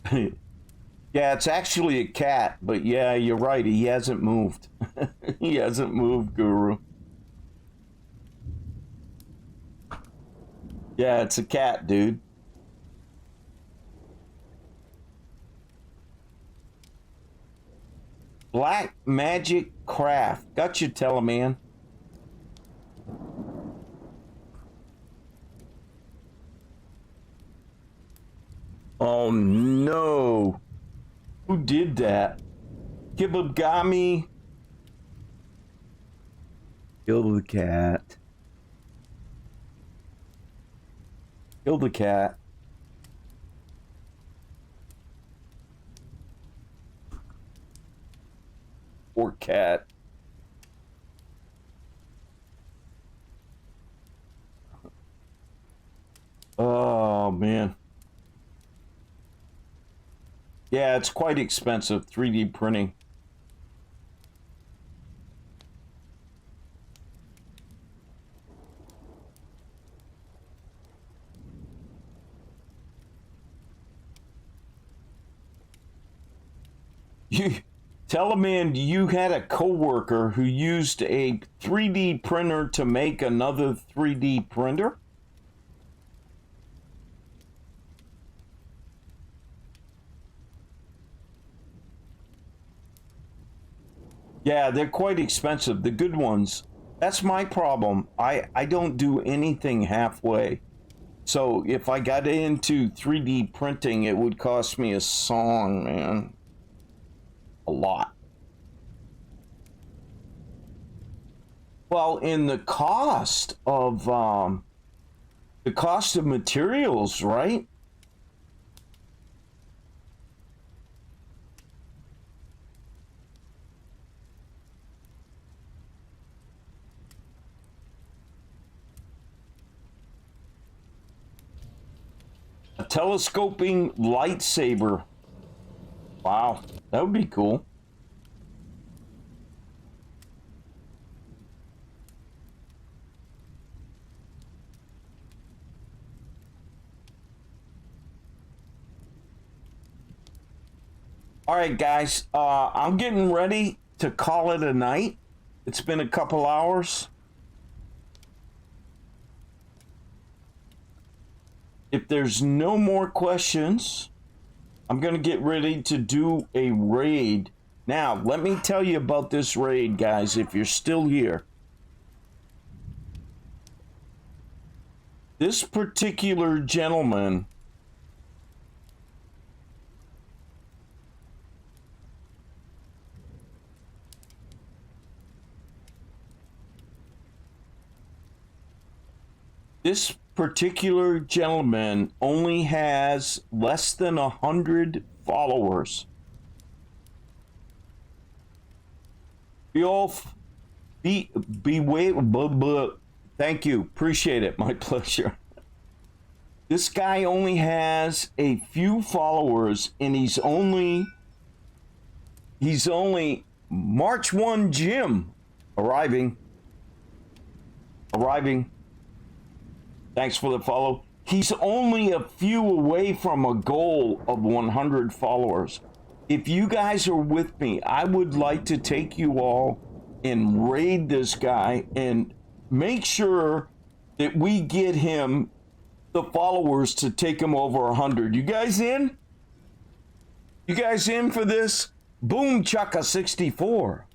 Yeah, it's actually a cat, but yeah, you're right. He hasn't moved. He hasn't moved, Guru. Yeah, it's a cat, dude. Black Magic Craft. Got you, Teleman. Oh no. Who did that? Kibagami. Kill the cat. Kill the cat. Poor cat. Oh man. Yeah, it's quite expensive, 3D printing. You tell a man you had a coworker who used a 3D printer to make another 3D printer? Yeah, they're quite expensive. The good ones. That's my problem. I don't do anything halfway. So if I got into 3D printing, it would cost me a song, man. A lot. Well, in the cost of materials, right? A telescoping lightsaber. Wow, that would be cool. All right, guys, I'm getting ready to call it a night. It's been a couple hours. If there's no more questions, I'm going to get ready to do a raid. Now, let me tell you about this raid, guys, if you're still here. This particular gentleman only has less than 100 followers. Thank you. Appreciate it. My pleasure. This guy only has a few followers, and he's only March 1 Jim arriving. Thanks for the follow. He's only a few away from a goal of 100 followers. If you guys are with me, I would like to take you all and raid this guy and make sure that we get him the followers to take him over 100. You guys in? You guys in for this? Boom Chaka 64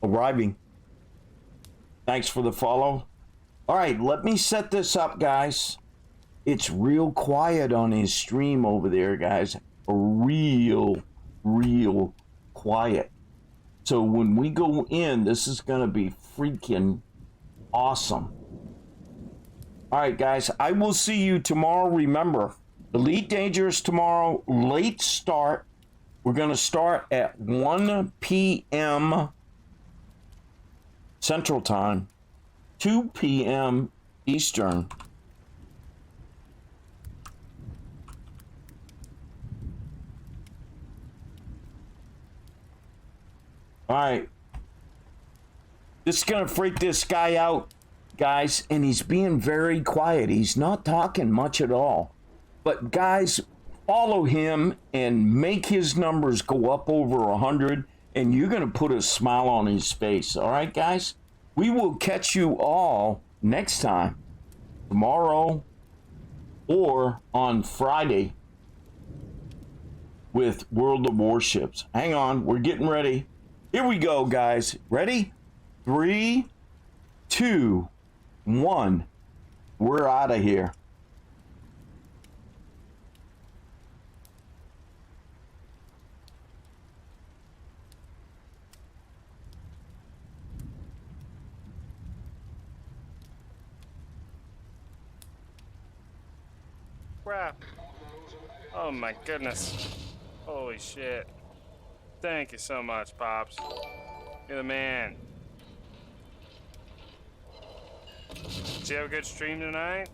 arriving. Thanks for the follow. All right, let me set this up, guys. It's real quiet on his stream over there, guys. Real quiet. So when we go in, this is going to be freaking awesome. All right, guys, I will see you tomorrow. Remember, Elite Dangerous tomorrow, late start. We're going to start at 1 p.m. Central Time. 2 p.m. Eastern. All right. This is going to freak this guy out, guys, and he's being very quiet. He's not talking much at all. But, guys, follow him and make his numbers go up over 100, and you're going to put a smile on his face. All right, guys? We will catch you all next time, tomorrow, or on Friday with World of Warships. Hang on, we're getting ready. Here we go, guys. Ready? 3, 2, 1. We're out of here. Crap. Oh my goodness. Holy shit. Thank you so much, Pops. You're the man. Did you have a good stream tonight?